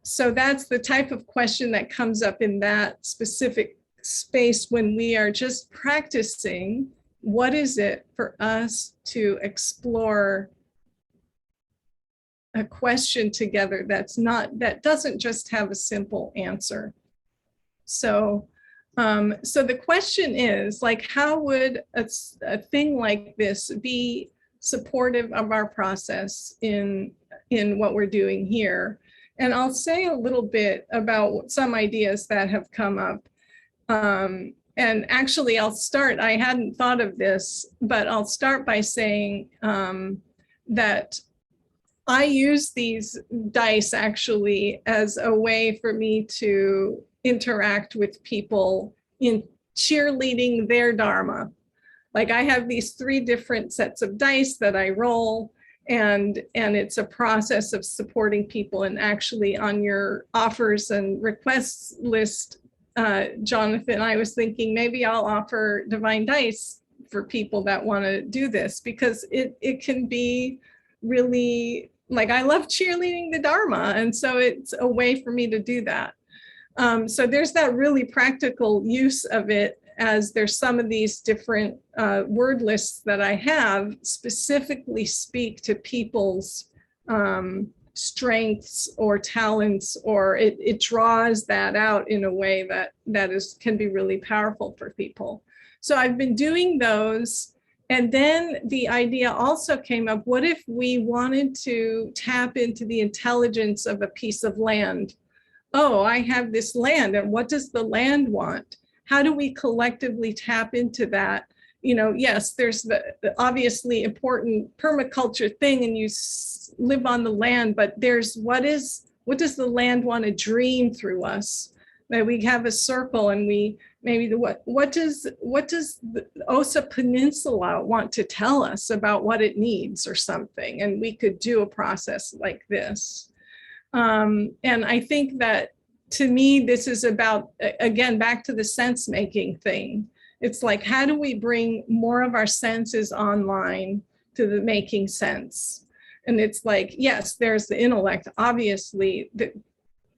that's the type of question that comes up in that specific space when we are just practicing. What is it for us to explore a question together that doesn't just have a simple answer? So the question is, like, how would a thing like this be supportive of our process in what we're doing here? And I'll say a little bit about some ideas that have come up. And actually, I hadn't thought of this, but I'll start by saying that I use these dice actually as a way for me to interact with people in cheerleading their dharma. Like, I have these 3 different sets of dice that I roll, and it's a process of supporting people. And actually, on your offers and requests list, Jonathan, I was thinking maybe I'll offer Divine Dice for people that want to do this, because it can be really, like, I love cheerleading the Dharma, and so it's a way for me to do that. So there's that really practical use of it, as there's some of these different word lists that I have specifically speak to people's strengths or talents, or it draws that out in a way that can be really powerful for people. So I've been doing those, And then the idea also came up, what if we wanted to tap into the intelligence of a piece of land? Oh, I have this land, and what does the land want? How do we collectively tap into that? You know, yes, there's the obviously important permaculture thing, and you live on the land, but there's what does the land want to dream through us? That we have a circle, and we maybe what does the Osa Peninsula want to tell us about what it needs or something? And we could do a process like this. And I think that, to me, this is about, again, back to the sense making thing. It's like, how do we bring more of our senses online to the making sense? And it's like, yes, there's the intellect. Obviously, the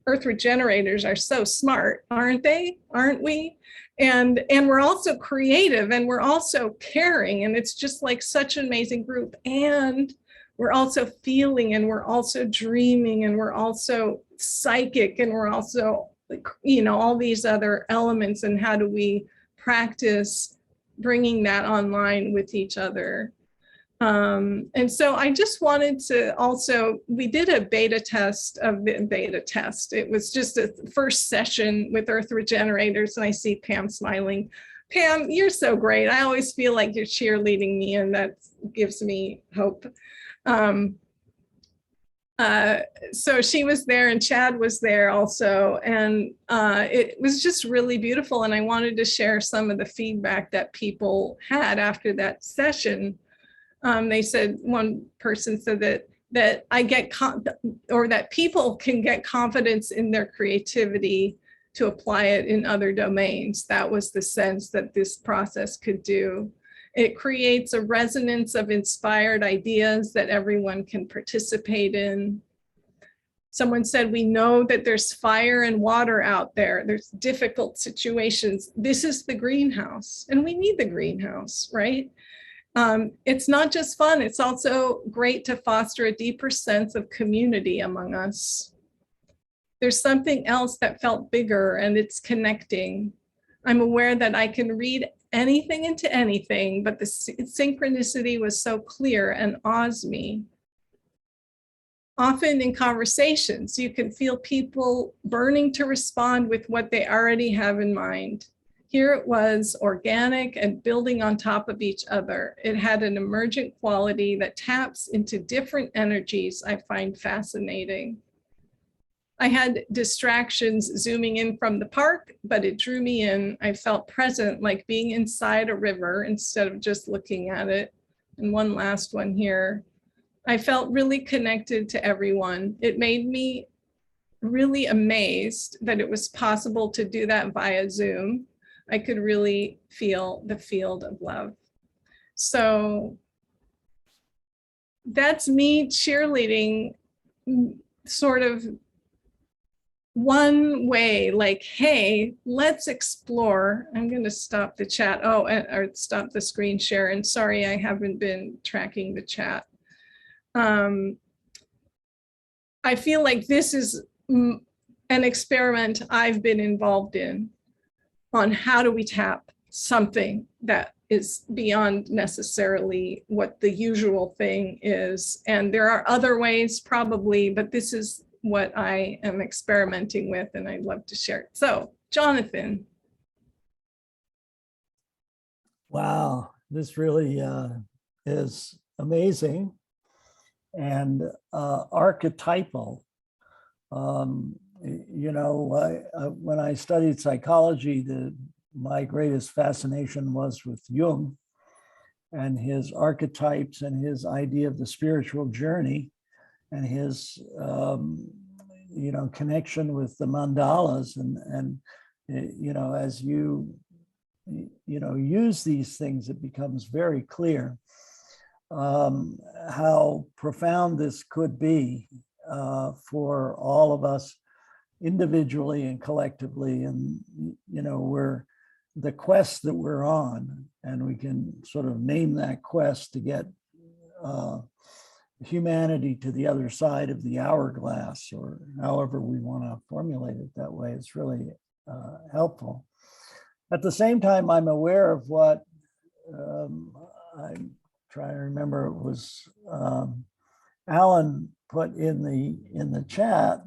Earth Regenerators are so smart, aren't they? Aren't we? And we're also creative, and we're also caring, and it's just like such an amazing group. And we're also feeling, and we're also dreaming, and we're also psychic, and we're also, you know, all these other elements. And how do we practice bringing that online with each other? And so I just wanted to also, we did a beta test. It was just a first session with Earth Regenerators, and I see Pam smiling. Pam, you're so great. I always feel like you're cheerleading me, and that gives me hope. So she was there, and Chad was there also, and it was just really beautiful. And I wanted to share some of the feedback that people had after that session. They said, one person said that I get or that people can get confidence in their creativity to apply it in other domains. That was the sense that this process could do. It creates a resonance of inspired ideas that everyone can participate in. Someone said, we know that there's fire and water out there. There's difficult situations. This is the greenhouse, and we need the greenhouse, right? It's not just fun, it's also great to foster a deeper sense of community among us. There's something else that felt bigger, and it's connecting. I'm aware that I can read anything into anything, but the synchronicity was so clear and awes me. Often in conversations, you can feel people burning to respond with what they already have in mind. Here it was, organic and building on top of each other. It had an emergent quality that taps into different energies I find fascinating. I had distractions zooming in from the park, but it drew me in. I felt present, like being inside a river instead of just looking at it. And one last one here. I felt really connected to everyone. It made me really amazed that it was possible to do that via Zoom. I could really feel the field of love. So that's me cheerleading, sort of one way, like, hey, let's explore. I'm going to stop the chat. Oh, or stop the screen share. And sorry, I haven't been tracking the chat. I feel like this is an experiment I've been involved in on how do we tap something that is beyond necessarily what the usual thing is. And there are other ways probably, but this is what I am experimenting with, and I'd love to share it. So, Jonathan. Wow, this really is amazing and archetypal. You know, when I studied psychology, my greatest fascination was with Jung and his archetypes and his idea of the spiritual journey and his, you know, connection with the mandalas. And you know, as you know, use these things, it becomes very clear how profound this could be for all of us individually and collectively. And, you know, we're the quest that we're on, and we can sort of name that quest to get humanity to the other side of the hourglass, or however we want to formulate it that way. It's really helpful. At the same time, I'm aware of what I'm trying to remember, it was Alan put in the chat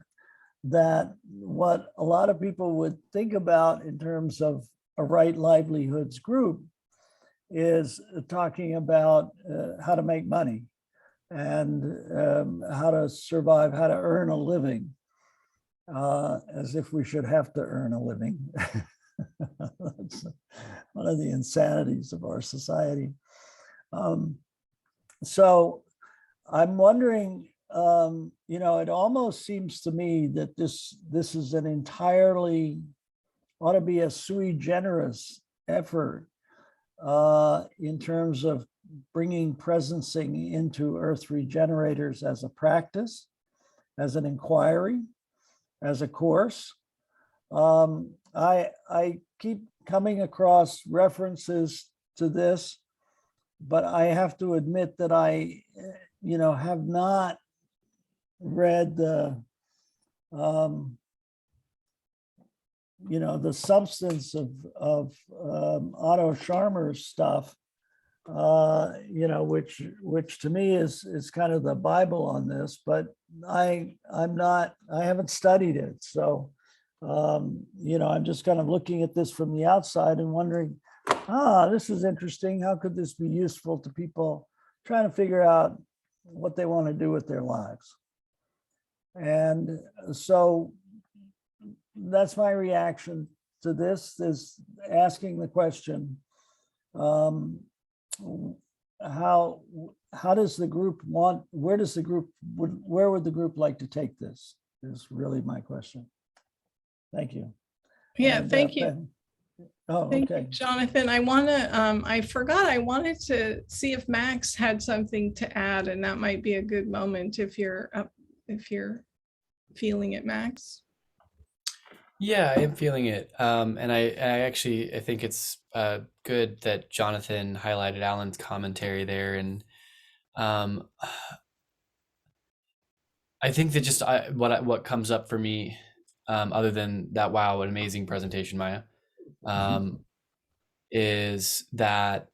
that what a lot of people would think about in terms of a Right Livelihoods group is talking about how to make money and how to survive, how to earn a living, as if we should have to earn a living. That's one of the insanities of our society. So I'm wondering, it almost seems to me that this is an entirely, ought to be a sui generis effort in terms of bringing presencing into Earth Regenerators as a practice, as an inquiry, as a course. I keep coming across references to this, but I have to admit that I, have not read the, the substance of Otto Scharmer's stuff, which to me is kind of the Bible on this, but I haven't studied it. So, I'm just kind of looking at this from the outside and wondering, this is interesting. How could this be useful to people trying to figure out what they want to do with their lives? And so that's my reaction to this, is asking the question, how does the group want, where would the group like to take this, is really my question. Thank you. Yeah, And, thank you. Oh, Thank okay. you, Jonathan. I wanted to see if Max had something to add, and that might be a good moment if you're feeling it, Max. Yeah, I am feeling it. And I think it's good that Jonathan highlighted Alan's commentary there. And I think that what comes up for me, other than that, wow, an amazing presentation, Maya, is that,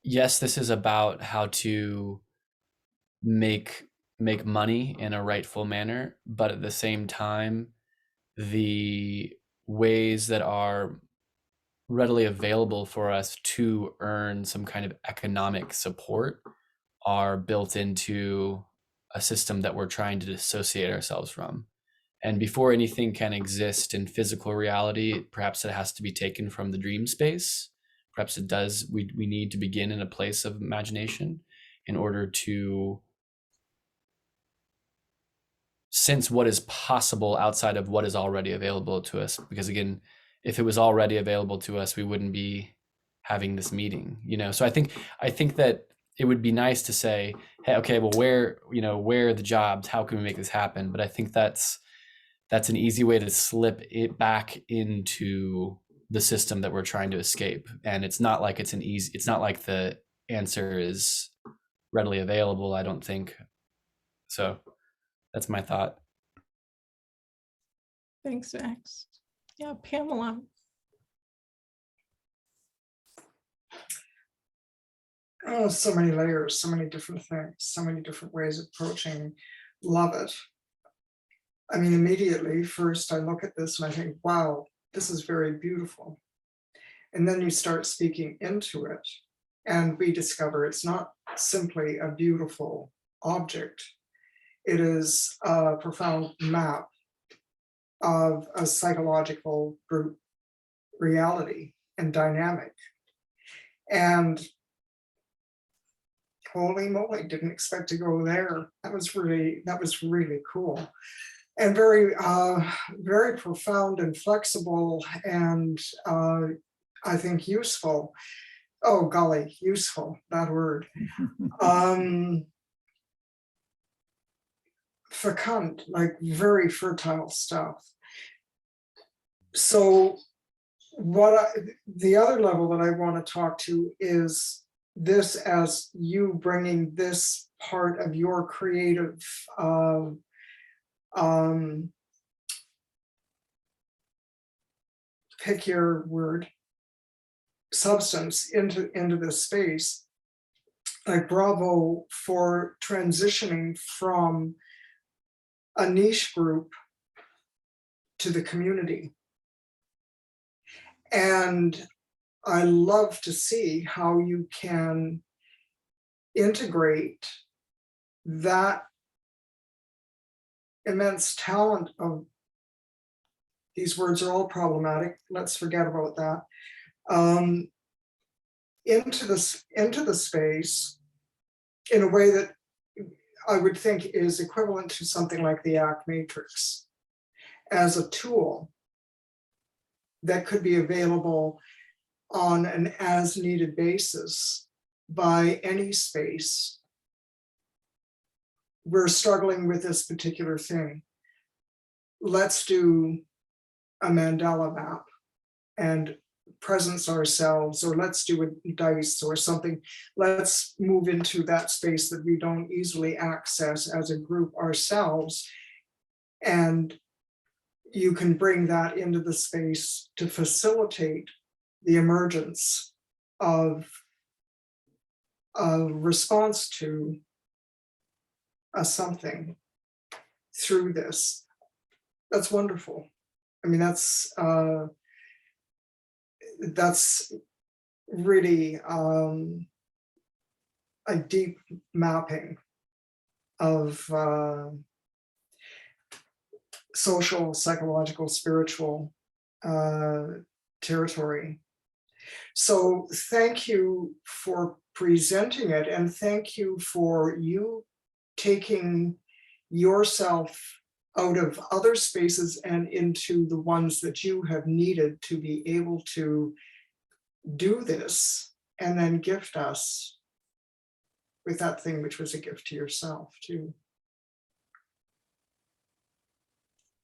yes, this is about how to make money in a rightful manner, but at the same time, the ways that are readily available for us to earn some kind of economic support are built into a system that we're trying to dissociate ourselves from. And before anything can exist in physical reality, perhaps it has to be taken from the dream space. Perhaps it does. We need to begin in a place of imagination in order to sense what is possible outside of what is already available to us. Because again, if it was already available to us, we wouldn't be having this meeting, So I think that it would be nice to say, hey, okay, well, where are the jobs? How can we make this happen? But I think that's an easy way to slip it back into the system that we're trying to escape. And it's not like it's not like the answer is readily available, I don't think. So that's my thought. Thanks, Max. Yeah, Pamela. Oh, so many layers, so many different things, so many different ways of approaching. Love it. I mean, immediately, first I look at this and I think, wow, this is very beautiful. And then you start speaking into it, and we discover it's not simply a beautiful object. It is a profound map of a psychological group reality and dynamic. And holy moly, didn't expect to go there. That was really cool. And very, very profound and flexible, and I think useful. Oh golly, useful, that word. Fecund, like very fertile stuff. So the other level that I want to talk to is this, as you bringing this part of your creative pick your word, substance into this space. like bravo for transitioning from a niche group to the community. And I love to see how you can integrate that immense talent of, these words are all problematic, let's forget about that, into the space in a way that I would think is equivalent to something like the ACT matrix as a tool that could be available on an as needed basis by any space. We're struggling with this particular thing. Let's do a Mandela map and presence ourselves, or let's do a dice or something. Let's move into that space that we don't easily access as a group ourselves. And you can bring that into the space to facilitate the emergence of a response to a something through this. That's wonderful. I mean, that's really a deep mapping of social, psychological, spiritual territory. So thank you for presenting it, and thank you for you taking yourself out of other spaces and into the ones that you have needed to be able to do this, and then gift us with that thing which was a gift to yourself too.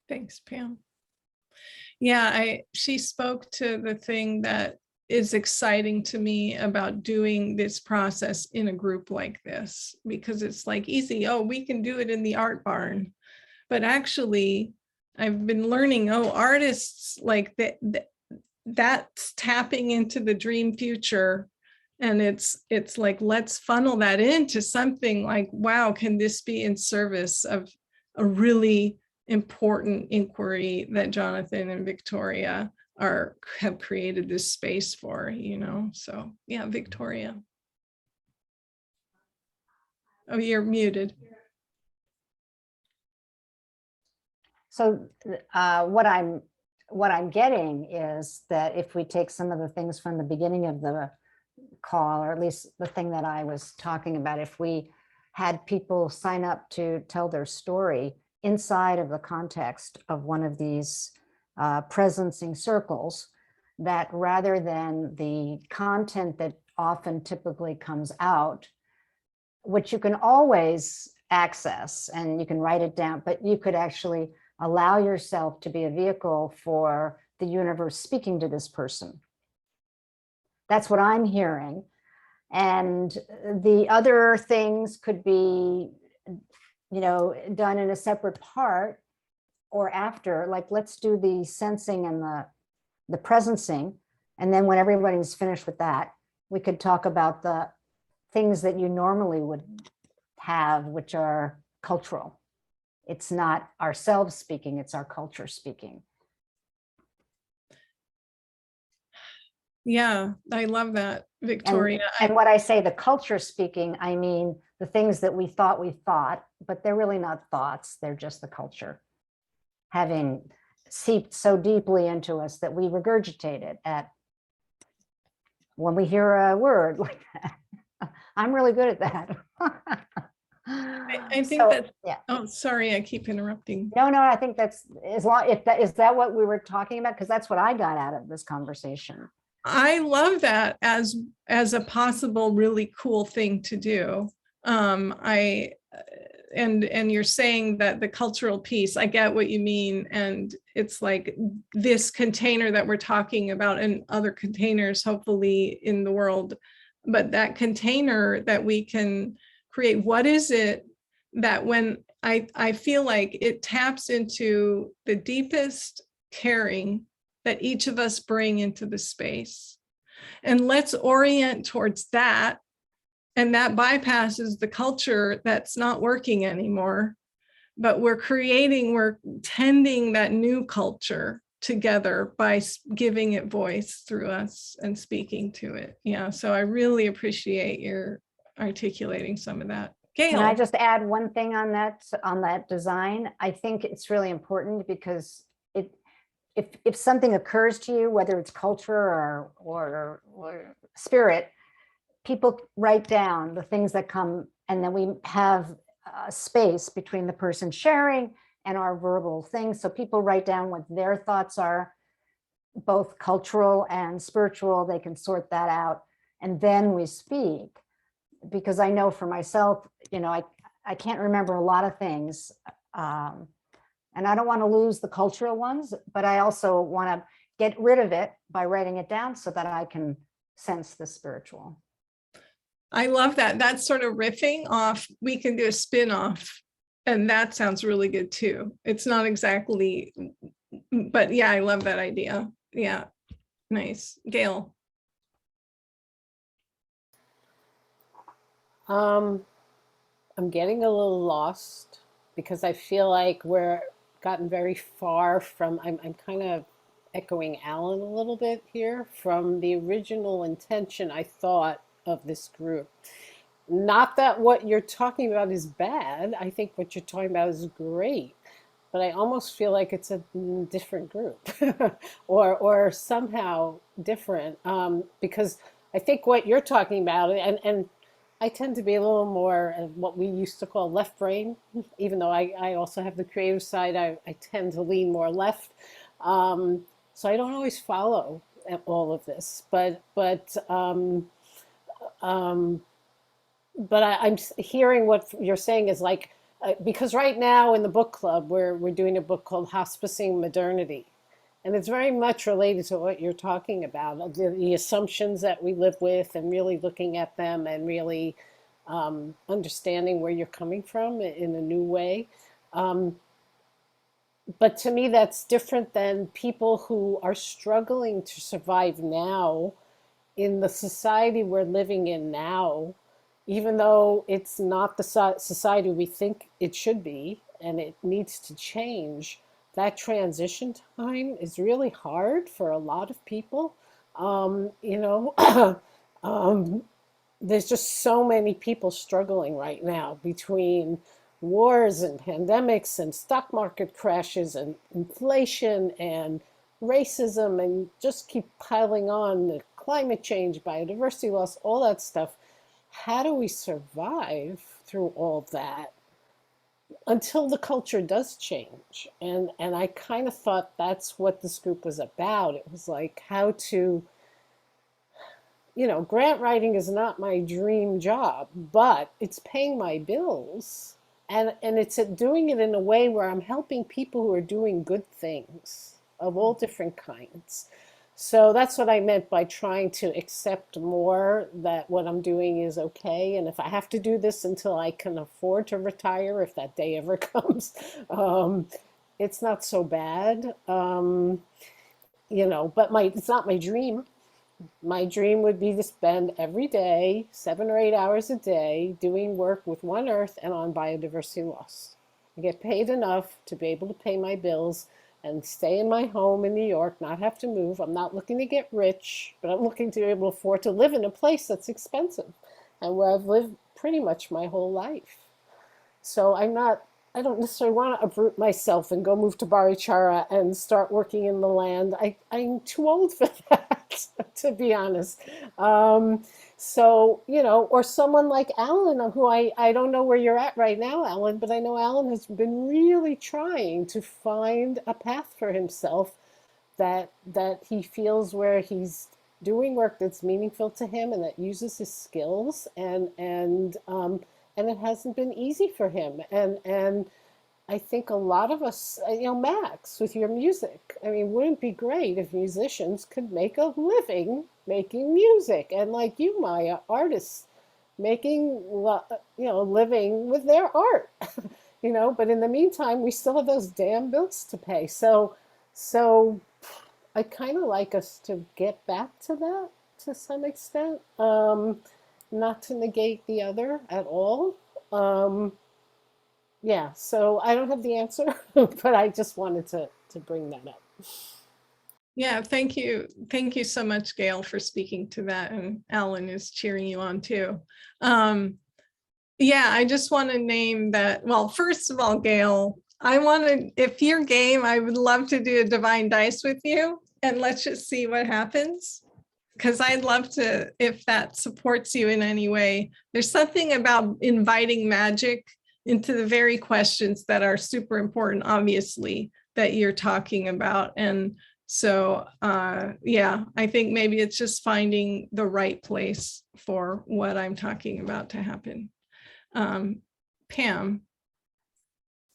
Thanks, Pam. Yeah, she spoke to the thing that is exciting to me about doing this process in a group like this, because it's like easy, oh, we can do it in the art barn. But actually, I've been learning, oh, artists like that's tapping into the dream future. And it's like, let's funnel that into something like, wow, can this be in service of a really important inquiry that Jonathan and Victoria have created this space for, you know? So yeah, Victoria. Oh, you're muted. So what I'm getting is that if we take some of the things from the beginning of the call, or at least the thing that I was talking about, if we had people sign up to tell their story inside of the context of one of these presencing circles, that rather than the content that often typically comes out, which you can always access and you can write it down, but you could actually allow yourself to be a vehicle for the universe speaking to this person. That's what I'm hearing. And the other things could be, you know, done in a separate part or after, like let's do the sensing and the presencing. And then when everybody's finished with that, we could talk about the things that you normally would have, which are cultural. It's not ourselves speaking, it's our culture speaking. Yeah, I love that, Victoria. And what I say, the culture speaking, I mean the things that we thought, but they're really not thoughts, they're just the culture having seeped so deeply into us that we regurgitate it at when we hear a word like that. I'm really good at that. I think that, yeah. Oh, sorry, I keep interrupting. No, I think that's, as long, is that what we were talking about? Because that's what I got out of this conversation. I love that as a possible really cool thing to do. And you're saying that the cultural piece, I get what you mean. And it's like this container that we're talking about and other containers, hopefully in the world, but that container that we can create, what is it that when I feel like it taps into the deepest caring that each of us bring into the space. And let's orient towards that And that bypasses the culture that's not working anymore. But we're tending that new culture together by giving it voice through us and speaking to it. Yeah, so I really appreciate your articulating some of that. Gail. Can I just add one thing on that design? I think it's really important because if something occurs to you, whether it's culture or spirit, people write down the things that come, and then we have space between the person sharing and our verbal things. So people write down what their thoughts are, both cultural and spiritual. They can sort that out, and then we speak. Because I know for myself, I can't remember a lot of things. And I don't want to lose the cultural ones, but I also want to get rid of it by writing it down so that I can sense the spiritual. I love that. That's sort of riffing off. We can do a spin-off, and that sounds really good too. It's not exactly, but yeah, I love that idea. Yeah, nice. Gail. I'm getting a little lost because I feel like we're gotten very far from, I'm kind of echoing Alan a little bit here, from the original intention I thought of this group. Not that what you're talking about is bad. I think what you're talking about is great, but I almost feel like it's a different group or somehow different, because I think what you're talking about, and I tend to be a little more what we used to call left brain, even though I also have the creative side. I tend to lean more left. So I don't always follow all of this, but I'm hearing what you're saying is like, because right now in the book club, we're doing a book called Hospicing Modernity. And it's very much related to what you're talking about, the assumptions that we live with, and really looking at them and really understanding where you're coming from in a new way. But to me, that's different than people who are struggling to survive now in the society we're living in now, even though it's not the society we think it should be and it needs to change. That transition time is really hard for a lot of people. There's just so many people struggling right now between wars and pandemics and stock market crashes and inflation and racism, and just keep piling on the climate change, biodiversity loss, all that stuff. How do we survive through all that until the culture does change? And I kind of thought that's what this group was about. It was like how to, grant writing is not my dream job, but it's paying my bills. And it's doing it in a way where I'm helping people who are doing good things of all different kinds. So that's what I meant by trying to accept more that what I'm doing is okay. And if I have to do this until I can afford to retire, if that day ever comes, it's not so bad. But it's not my dream. My dream would be to spend every day, 7 or 8 hours a day, doing work with One Earth and on biodiversity loss. I get paid enough to be able to pay my bills and stay in my home in New York, not have to move. I'm not looking to get rich, but I'm looking to be able to afford to live in a place that's expensive and where I've lived pretty much my whole life. So I don't necessarily want to uproot myself and go move to Barichara and start working in the land. I'm too old for that, to be honest. Or someone like Alan, who I don't know where you're at right now, Alan, but I know Alan has been really trying to find a path for himself that he feels where he's doing work that's meaningful to him and that uses his skills, and it hasn't been easy for him. And I think a lot of us, Max, with your music, wouldn't it be great if musicians could make a living making music? And like you, Maya, artists making, living with their art, but in the meantime, we still have those damn bills to pay. So I kind of like us to get back to that to some extent. not to negate the other at all. Yeah, so I don't have the answer, but I just wanted to bring that up. Yeah, thank you. Thank you so much, Gail, for speaking to that. And Alan is cheering you on too. Yeah, I just want to name that. Well, first of all, Gail, I want to, if you're game, I would love to do a divine dice with you, and let's just see what happens. Because I'd love to, if that supports you in any way. There's something about inviting magic into the very questions that are super important, obviously, that you're talking about. And so, yeah, I think maybe it's just finding the right place for what I'm talking about to happen. Pam.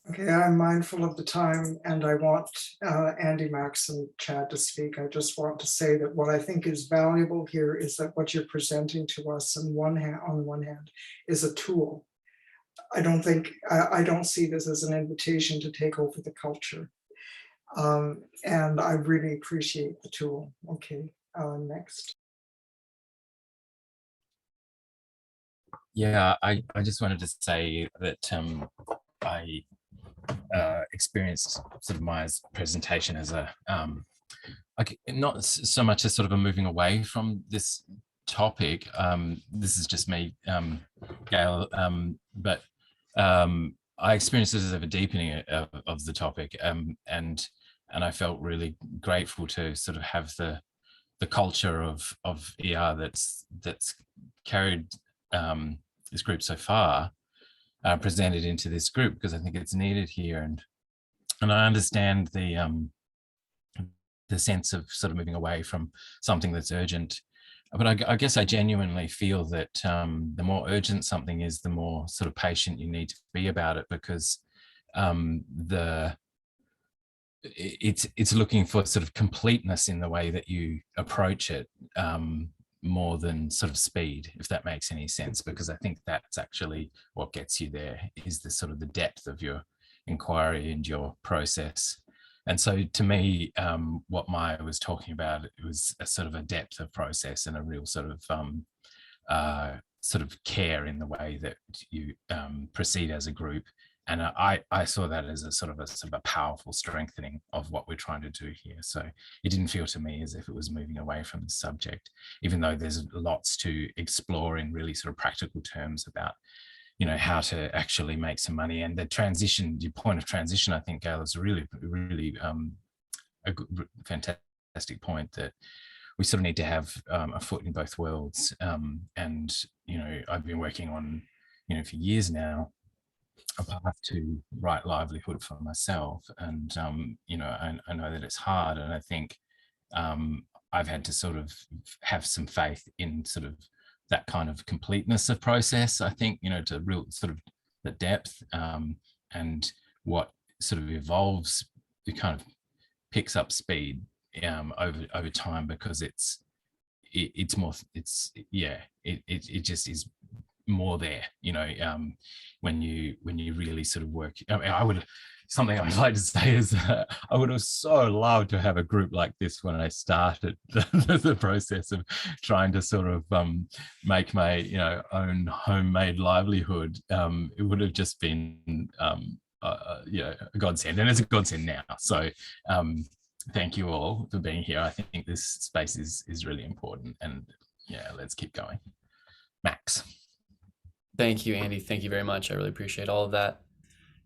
Okay, I'm mindful of the time and I want Andy, Max, and Chad to speak. I just want to say that what I think is valuable here is that what you're presenting to us on one hand is a tool. I don't see this as an invitation to take over the culture. And I really appreciate the tool. Okay, next. Yeah, I just wanted to say that I experienced sort of Maya's presentation as a like not so much as sort of a moving away from this topic. This is just me, Gail, but I experienced it as a deepening of the topic, and I felt really grateful to sort of have the culture of ER that's carried this group so far presented into this group, because I think it's needed here, and I understand the sense of sort of moving away from something that's urgent, but I guess I genuinely feel that the more urgent something is, the more sort of patient you need to be about it, because it's looking for sort of completeness in the way that you approach it, more than sort of speed, if that makes any sense, because I think that's actually what gets you there, is the sort of the depth of your inquiry and your process. And so to me, what Maya was talking about, it was a sort of a depth of process and a real sort of care in the way that you proceed as a group. And I saw that as a sort of a powerful strengthening of what we're trying to do here. So it didn't feel to me as if it was moving away from the subject, even though there's lots to explore in really sort of practical terms about, you know, how to actually make some money. And the transition, your point of transition, I think, Gail, is really a good, fantastic point, that we sort of need to have a foot in both worlds. And, you know, I've been working on, you know, for years now, a path to right livelihood for myself, and you know, I know that it's hard, and I think I've had to sort of have some faith in sort of that kind of completeness of process. I think, you know, to real sort of the depth and what sort of evolves, it kind of picks up speed over time, because it just is more there, you know, when you really sort of work. I mean, something I'd like to say is I would have so loved to have a group like this when I started the process of trying to sort of make my, you know, own homemade livelihood. It would have just been you know, a godsend, and it's a godsend now. So thank you all for being here. I think this space is really important, and yeah, let's keep going. Max. Thank you, Andy. Thank you very much. I really appreciate all of that.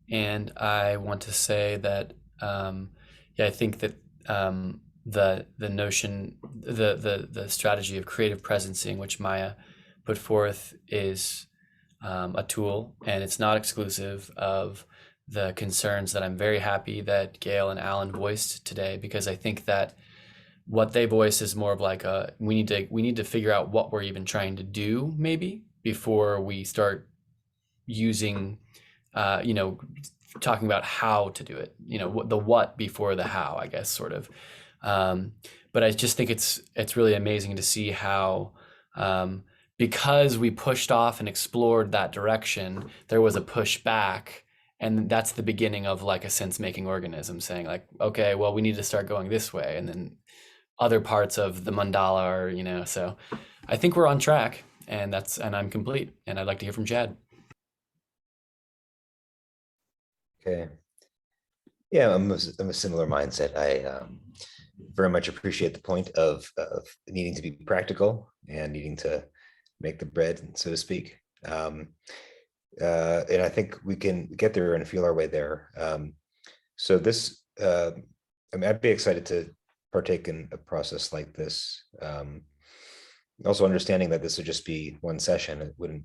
And I want to say that, yeah, I think that the notion, the strategy of creative presencing, which Maya put forth, is a tool, and it's not exclusive of the concerns that I'm very happy that Gail and Alan voiced today, because I think that what they voice is more of like we need to figure out what we're even trying to do, maybe, before we start using, you know, talking about how to do it, you know, the what before the how, I guess, sort of. But I just think it's really amazing to see how, because we pushed off and explored that direction, there was a push back. And that's the beginning of like a sense-making organism saying like, okay, well, we need to start going this way. And then other parts of the mandala are, you know, so I think we're on track. and I'm complete. And I'd like to hear from Chad. Okay. Yeah, I'm a similar mindset. I very much appreciate the point of needing to be practical and needing to make the bread, so to speak. And I think we can get there and feel our way there. So this, I mean, I'd be excited to partake in a process like this. Also understanding that this would just be one session. It wouldn't,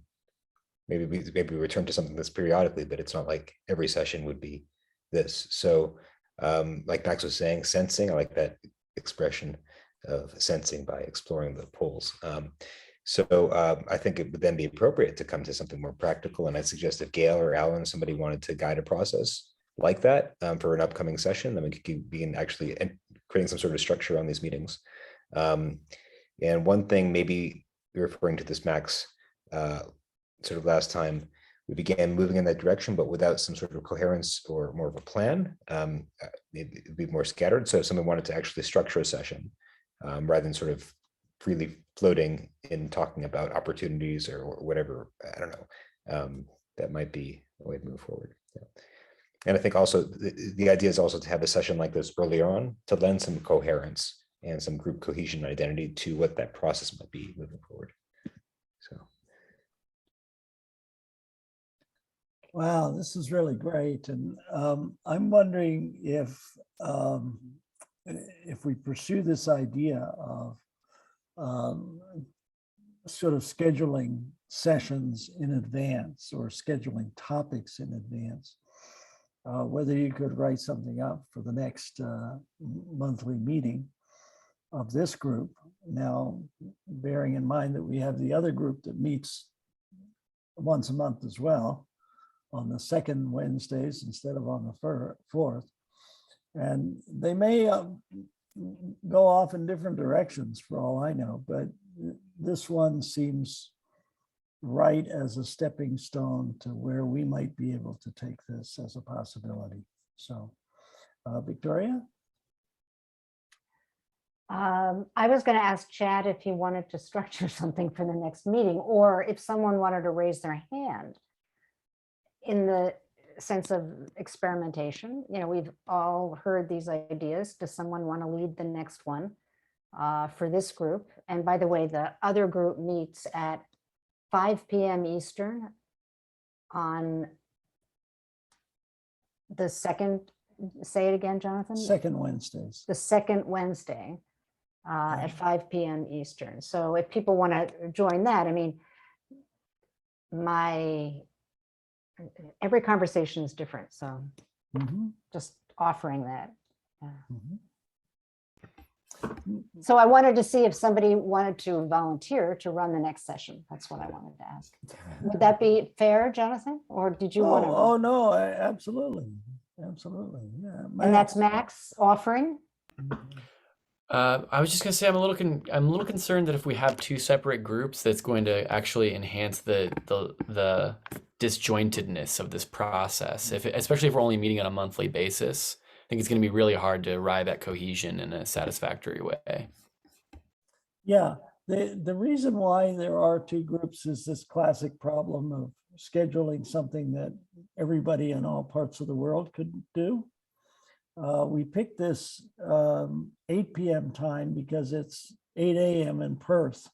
maybe we return to something that's periodically, but it's not like every session would be this. So like Max was saying, sensing, I like that expression of sensing by exploring the poles. So I think it would then be appropriate to come to something more practical. And I suggest if Gail or Alan, somebody wanted to guide a process like that for an upcoming session, then we could begin actually creating some sort of structure on these meetings. And one thing, maybe referring to this, Max, sort of last time, we began moving in that direction, but without some sort of coherence or more of a plan. It'd be more scattered. So if someone wanted to actually structure a session rather than sort of freely floating in talking about opportunities or whatever, I don't know, that might be a way to move forward. Yeah. And I think also the idea is also to have a session like this earlier on to lend some coherence and some group cohesion and identity to what that process might be moving forward. So. Wow, this is really great. And I'm wondering if we pursue this idea of sort of scheduling sessions in advance or scheduling topics in advance, whether you could write something up for the next monthly meeting of this group. Now, bearing in mind that we have the other group that meets once a month as well, on the second Wednesdays instead of on the fourth. And they may go off in different directions for all I know, but this one seems right as a stepping stone to where we might be able to take this as a possibility. So, Victoria? I was going to ask Chad if he wanted to structure something for the next meeting, or if someone wanted to raise their hand in the sense of experimentation. You know, we've all heard these ideas. Does someone want to lead the next one for this group? And by the way, the other group meets at 5 p.m. Eastern on the second, say it again, Jonathan? Second Wednesdays. The second Wednesday at 5 p.m. Eastern. So if people want to join that, I mean, every conversation is different. So just offering that. So I wanted to see if somebody wanted to volunteer to run the next session. That's what I wanted to ask. Would that be fair, Jonathan? Or did you want to? Oh no, absolutely. Absolutely. Yeah. And that's Max offering? I was just gonna say I'm a little concerned that if we have two separate groups, that's going to actually enhance the disjointedness of this process. Especially if we're only meeting on a monthly basis, I think it's going to be really hard to arrive at cohesion in a satisfactory way. Yeah, the reason why there are two groups is this classic problem of scheduling something that everybody in all parts of the world could do. We picked this 8 p.m. time because it's 8 a.m. in Perth.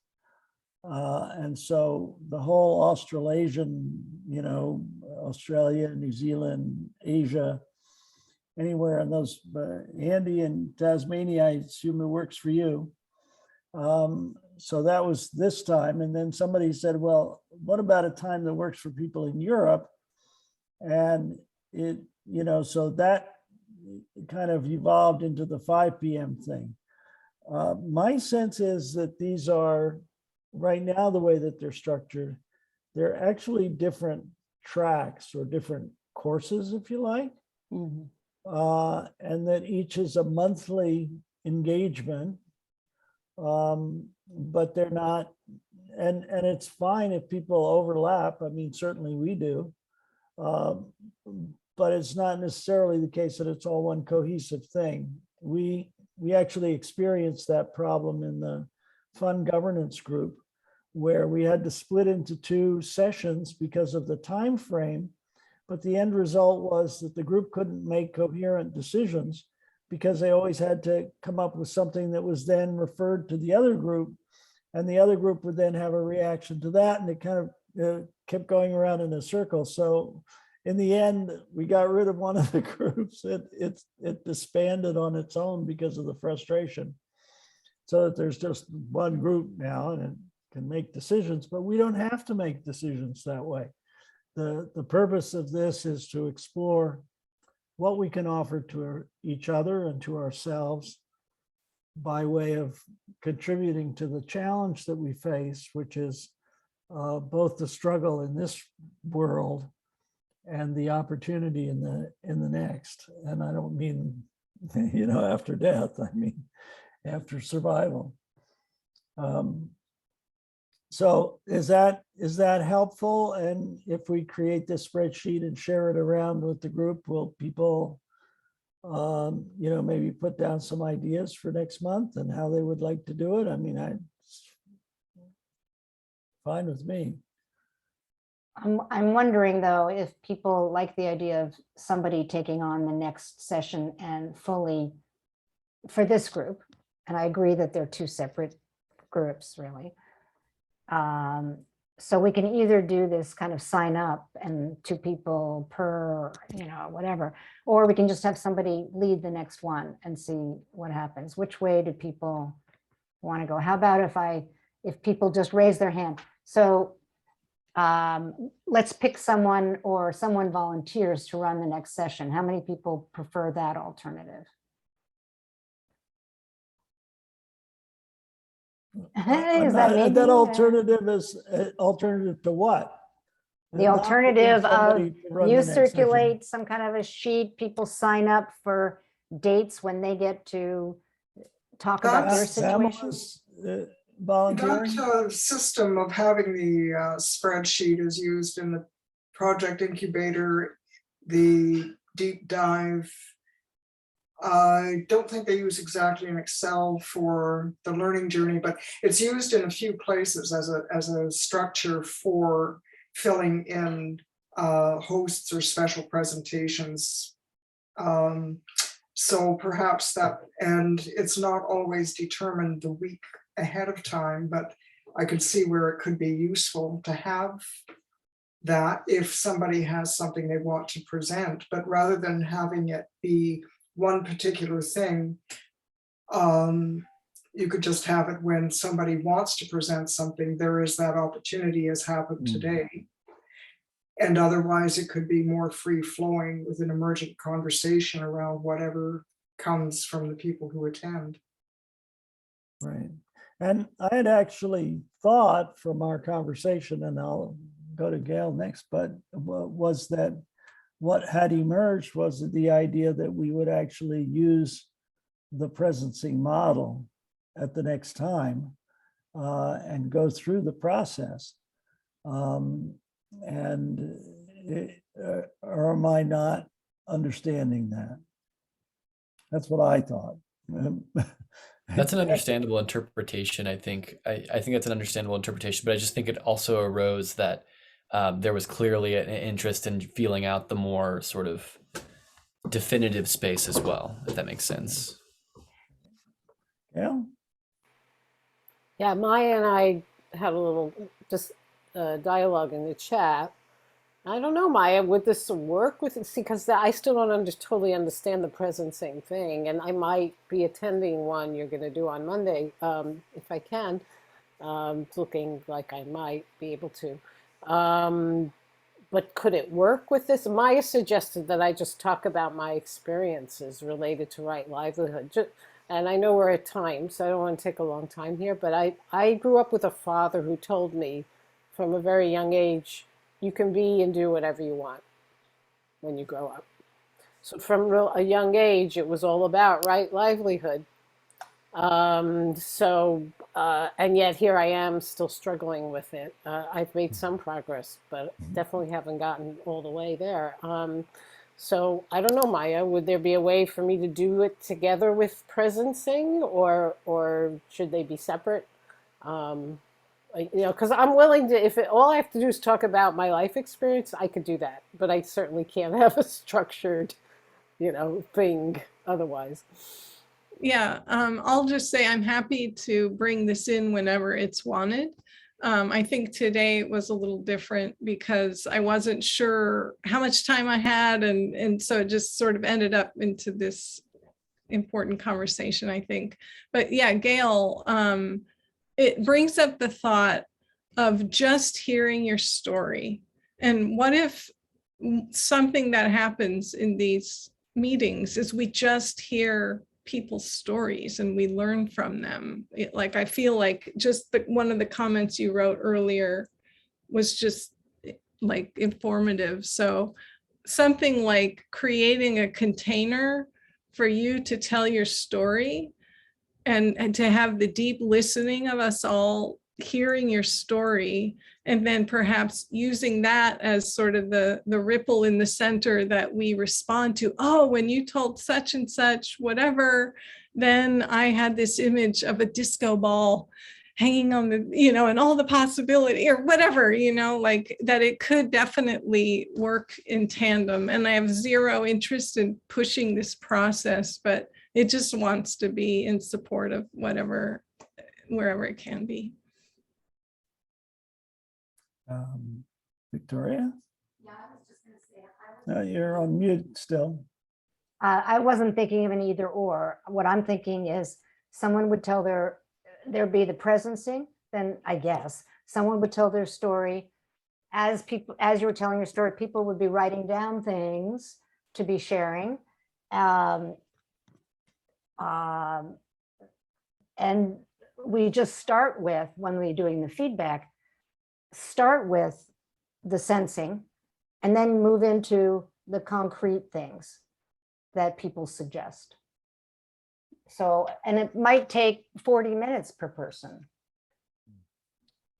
And so the whole Australasian, you know, Australia, New Zealand, Asia, anywhere in those, Andy in Tasmania, I assume it works for you. So that was this time. And then somebody said, well, what about a time that works for people in Europe? And it, you know, so that kind of evolved into the 5 p.m. thing. My sense is that these are, right now, the way that they're structured, they're actually different tracks or different courses, if you like. And that each is a monthly engagement, but they're not, and it's fine if people overlap. I mean, certainly we do. But it's not necessarily the case that it's all one cohesive thing. We actually experienced that problem in the fund governance group, where we had to split into 2 sessions because of the time frame. But the end result was that the group couldn't make coherent decisions because they always had to come up with something that was then referred to the other group. And the other group would then have a reaction to that. And it kind of kept going around in a circle. So in the end, we got rid of one of the groups. It disbanded on its own because of the frustration. So that there's just one group now and it can make decisions, but we don't have to make decisions that way. The purpose of this is to explore what we can offer to each other and to ourselves by way of contributing to the challenge that we face, which is both the struggle in this world and the opportunity in the next. And I don't mean, after death, I mean after survival. So is that helpful? And if we create this spreadsheet and share it around with the group, will people, maybe put down some ideas for next month and how they would like to do it? I mean, fine with me. I'm wondering though, if people like the idea of somebody taking on the next session and fully for this group, and I agree that they're 2 separate groups really. So we can either do this kind of sign up and 2 people per, whatever, or we can just have somebody lead the next one and see what happens. Which way do people want to go? How about if people just raise their hand? So let's pick someone or someone volunteers to run the next session. How many people prefer that alternative? Is that maybe that alternative is alternative to what? the Not alternative putting of somebody to run the you next session. circulate some kind of a sheet, people sign up for dates when they get to talk about their situation? Volunteering? That system of having the spreadsheet is used in the project incubator, the deep dive. I don't think they use exactly in Excel for the learning journey, but it's used in a few places as a structure for filling in hosts or special presentations. So perhaps that, and it's not always determined the week ahead of time, but I could see where it could be useful to have that if somebody has something they want to present, but rather than having it be one particular thing, you could just have it when somebody wants to present something, there is that opportunity as happened today. And otherwise it could be more free flowing with an emergent conversation around whatever comes from the people who attend. Right. And I had actually thought from our conversation, and I'll go to Gail next, but was that what had emerged was the idea that we would actually use the presencing model at the next time and go through the process. Or am I not understanding that? That's what I thought. That's an understandable interpretation, I think. I think that's an understandable interpretation, but I just think it also arose that there was clearly an interest in feeling out the more sort of definitive space as well, if that makes sense. Yeah. Yeah, Maya and I had a little just dialogue in the chat. I don't know, Maya, would this work with it? Because I still don't totally understand the presencing thing, and I might be attending one you're going to do on Monday if I can. It's looking like I might be able to. But could it work with this? Maya suggested that I just talk about my experiences related to Right Livelihood. And I know we're at time, so I don't want to take a long time here, but I grew up with a father who told me from a very young age, you can be and do whatever you want when you grow up. So from a young age, it was all about right livelihood. And yet here I am still struggling with it. I've made some progress, but definitely haven't gotten all the way there. So I don't know, Maya, would there be a way for me to do it together with presencing, or should they be separate? Like, because I'm willing to, if all I have to do is talk about my life experience, I could do that. But I certainly can't have a structured, thing otherwise. Yeah, I'll just say I'm happy to bring this in whenever it's wanted. I think today was a little different because I wasn't sure how much time I had, and so it just sort of ended up into this important conversation, I think. But yeah, Gail, it brings up the thought of just hearing your story. And what if something that happens in these meetings is we just hear people's stories and we learn from them? Like, I feel like just one of the comments you wrote earlier was just like informative. So something like creating a container for you to tell your story and to have the deep listening of us all hearing your story, and then perhaps using that as sort of the ripple in the center that we respond to. Oh, when you told such and such, whatever, then I had this image of a disco ball hanging on the, and all the possibility or whatever, like that it could definitely work in tandem. And I have zero interest in pushing this process, but it just wants to be in support of wherever it can be. Victoria? Yeah, I was just going to say, You're on mute still. I wasn't thinking of an either or. What I'm thinking is someone would tell there'd be the presencing, then I guess someone would tell their story. As you were telling your story, people would be writing down things to be sharing. And we just start with, when we're doing the feedback, start with the sensing and then move into the concrete things that people suggest. So, and it might take 40 minutes per person.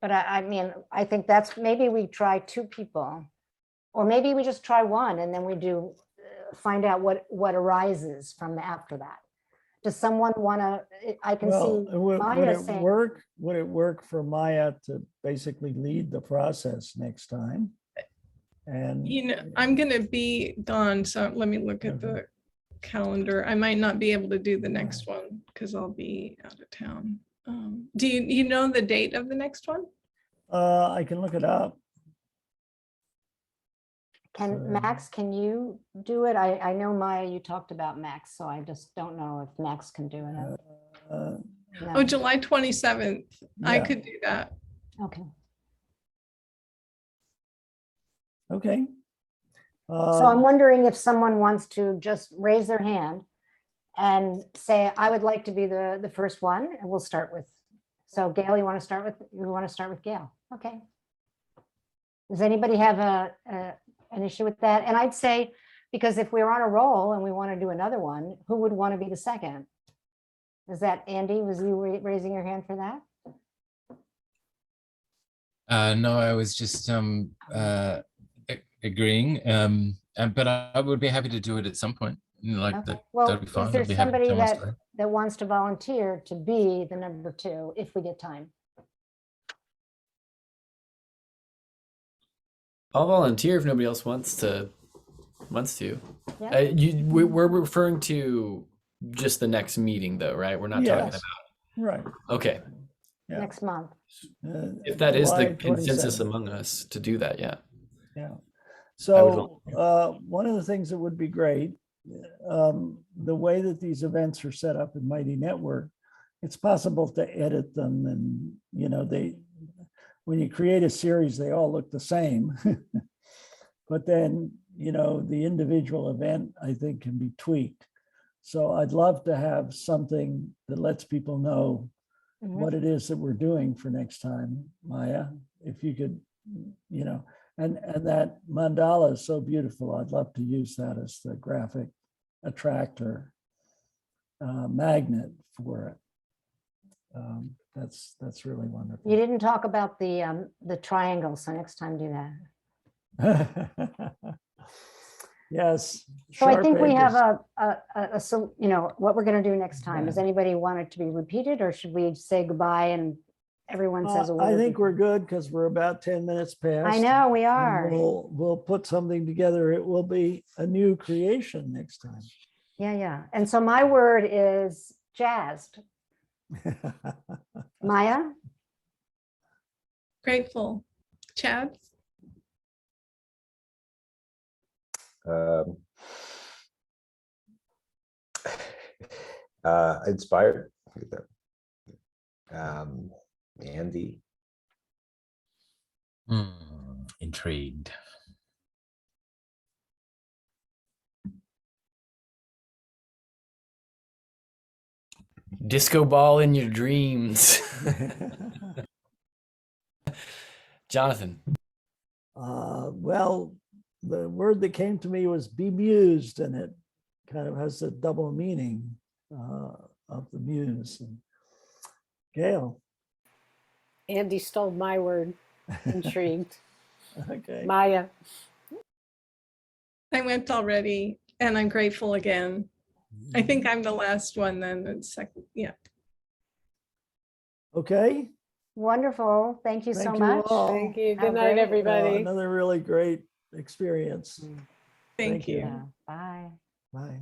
But I mean, I think that's, maybe we try 2 people, or maybe we just try 1 and then we do find out what arises from after that. Does someone want to, I can see would Maya it saying, work? Would it work for Maya to basically lead the process next time? And I'm going to be gone. So let me look at the calendar. I might not be able to do the next one because I'll be out of town. Do you know the date of the next one? I can look it up. Max, can you do it? I know, Maya, you talked about Max, so I just don't know if Max can do it. No. Oh, July 27th. I Yeah. could do that. Okay. Okay. So I'm wondering if someone wants to just raise their hand and say, I would like to be the first one, and we'll start with. So Gail, you want to start with Gail? Okay. Does anybody have an issue with that? And I'd say, because if we're on a roll and we want to do another one, who would want to be the second? Is that Andy? Was you raising your hand for that? No, I was just agreeing. But I would be happy to do it at some point. Like Okay. that, Well, that'd be fine. is there I'd be happy to somebody tell my story. that wants to volunteer to be the number 2 if we get time? I'll volunteer if nobody else wants to. Yeah. We're referring to just the next meeting, though, right? We're not talking Yes. about. Right. Okay. Yeah. Next month. If that is the July consensus 27th. among us to do that, yeah. Yeah. I would So one of the things that would be great, the way that these events are set up in Mighty Network, it's possible to edit them, and when you create a series, they all look the same. But then, the individual event, I think, can be tweaked. So I'd love to have something that lets people know what it is that we're doing for next time, Maya. If you could, and that mandala is so beautiful. I'd love to use that as the graphic attractor magnet for it. That's really wonderful. You didn't talk about the triangle, so next time do that. Yes. So I sharp think we have edges. what we're going to do next time. Does Yeah. anybody want it to be repeated, or should we say goodbye and everyone says a word. I think we're before- good because we're about 10 minutes past. I know, we and are. We'll put something together. It will be a new creation next time. Yeah, yeah. And so my word is jazzed. Maya? Grateful. Chad? Um, Inspired. Andy. Intrigued. Disco ball in your dreams. Jonathan. Well, the word that came to me was bemused, and it kind of has a double meaning of the muse. And Gail. Andy stole my word. Intrigued. Okay. Maya. I went already, and I'm grateful again. I think I'm the last one then, the second, yeah. Okay. Wonderful. Thank you so Thank you much. all. Thank you. How Good night, great. everybody. Another really great experience. Thank you. Yeah, bye. Bye.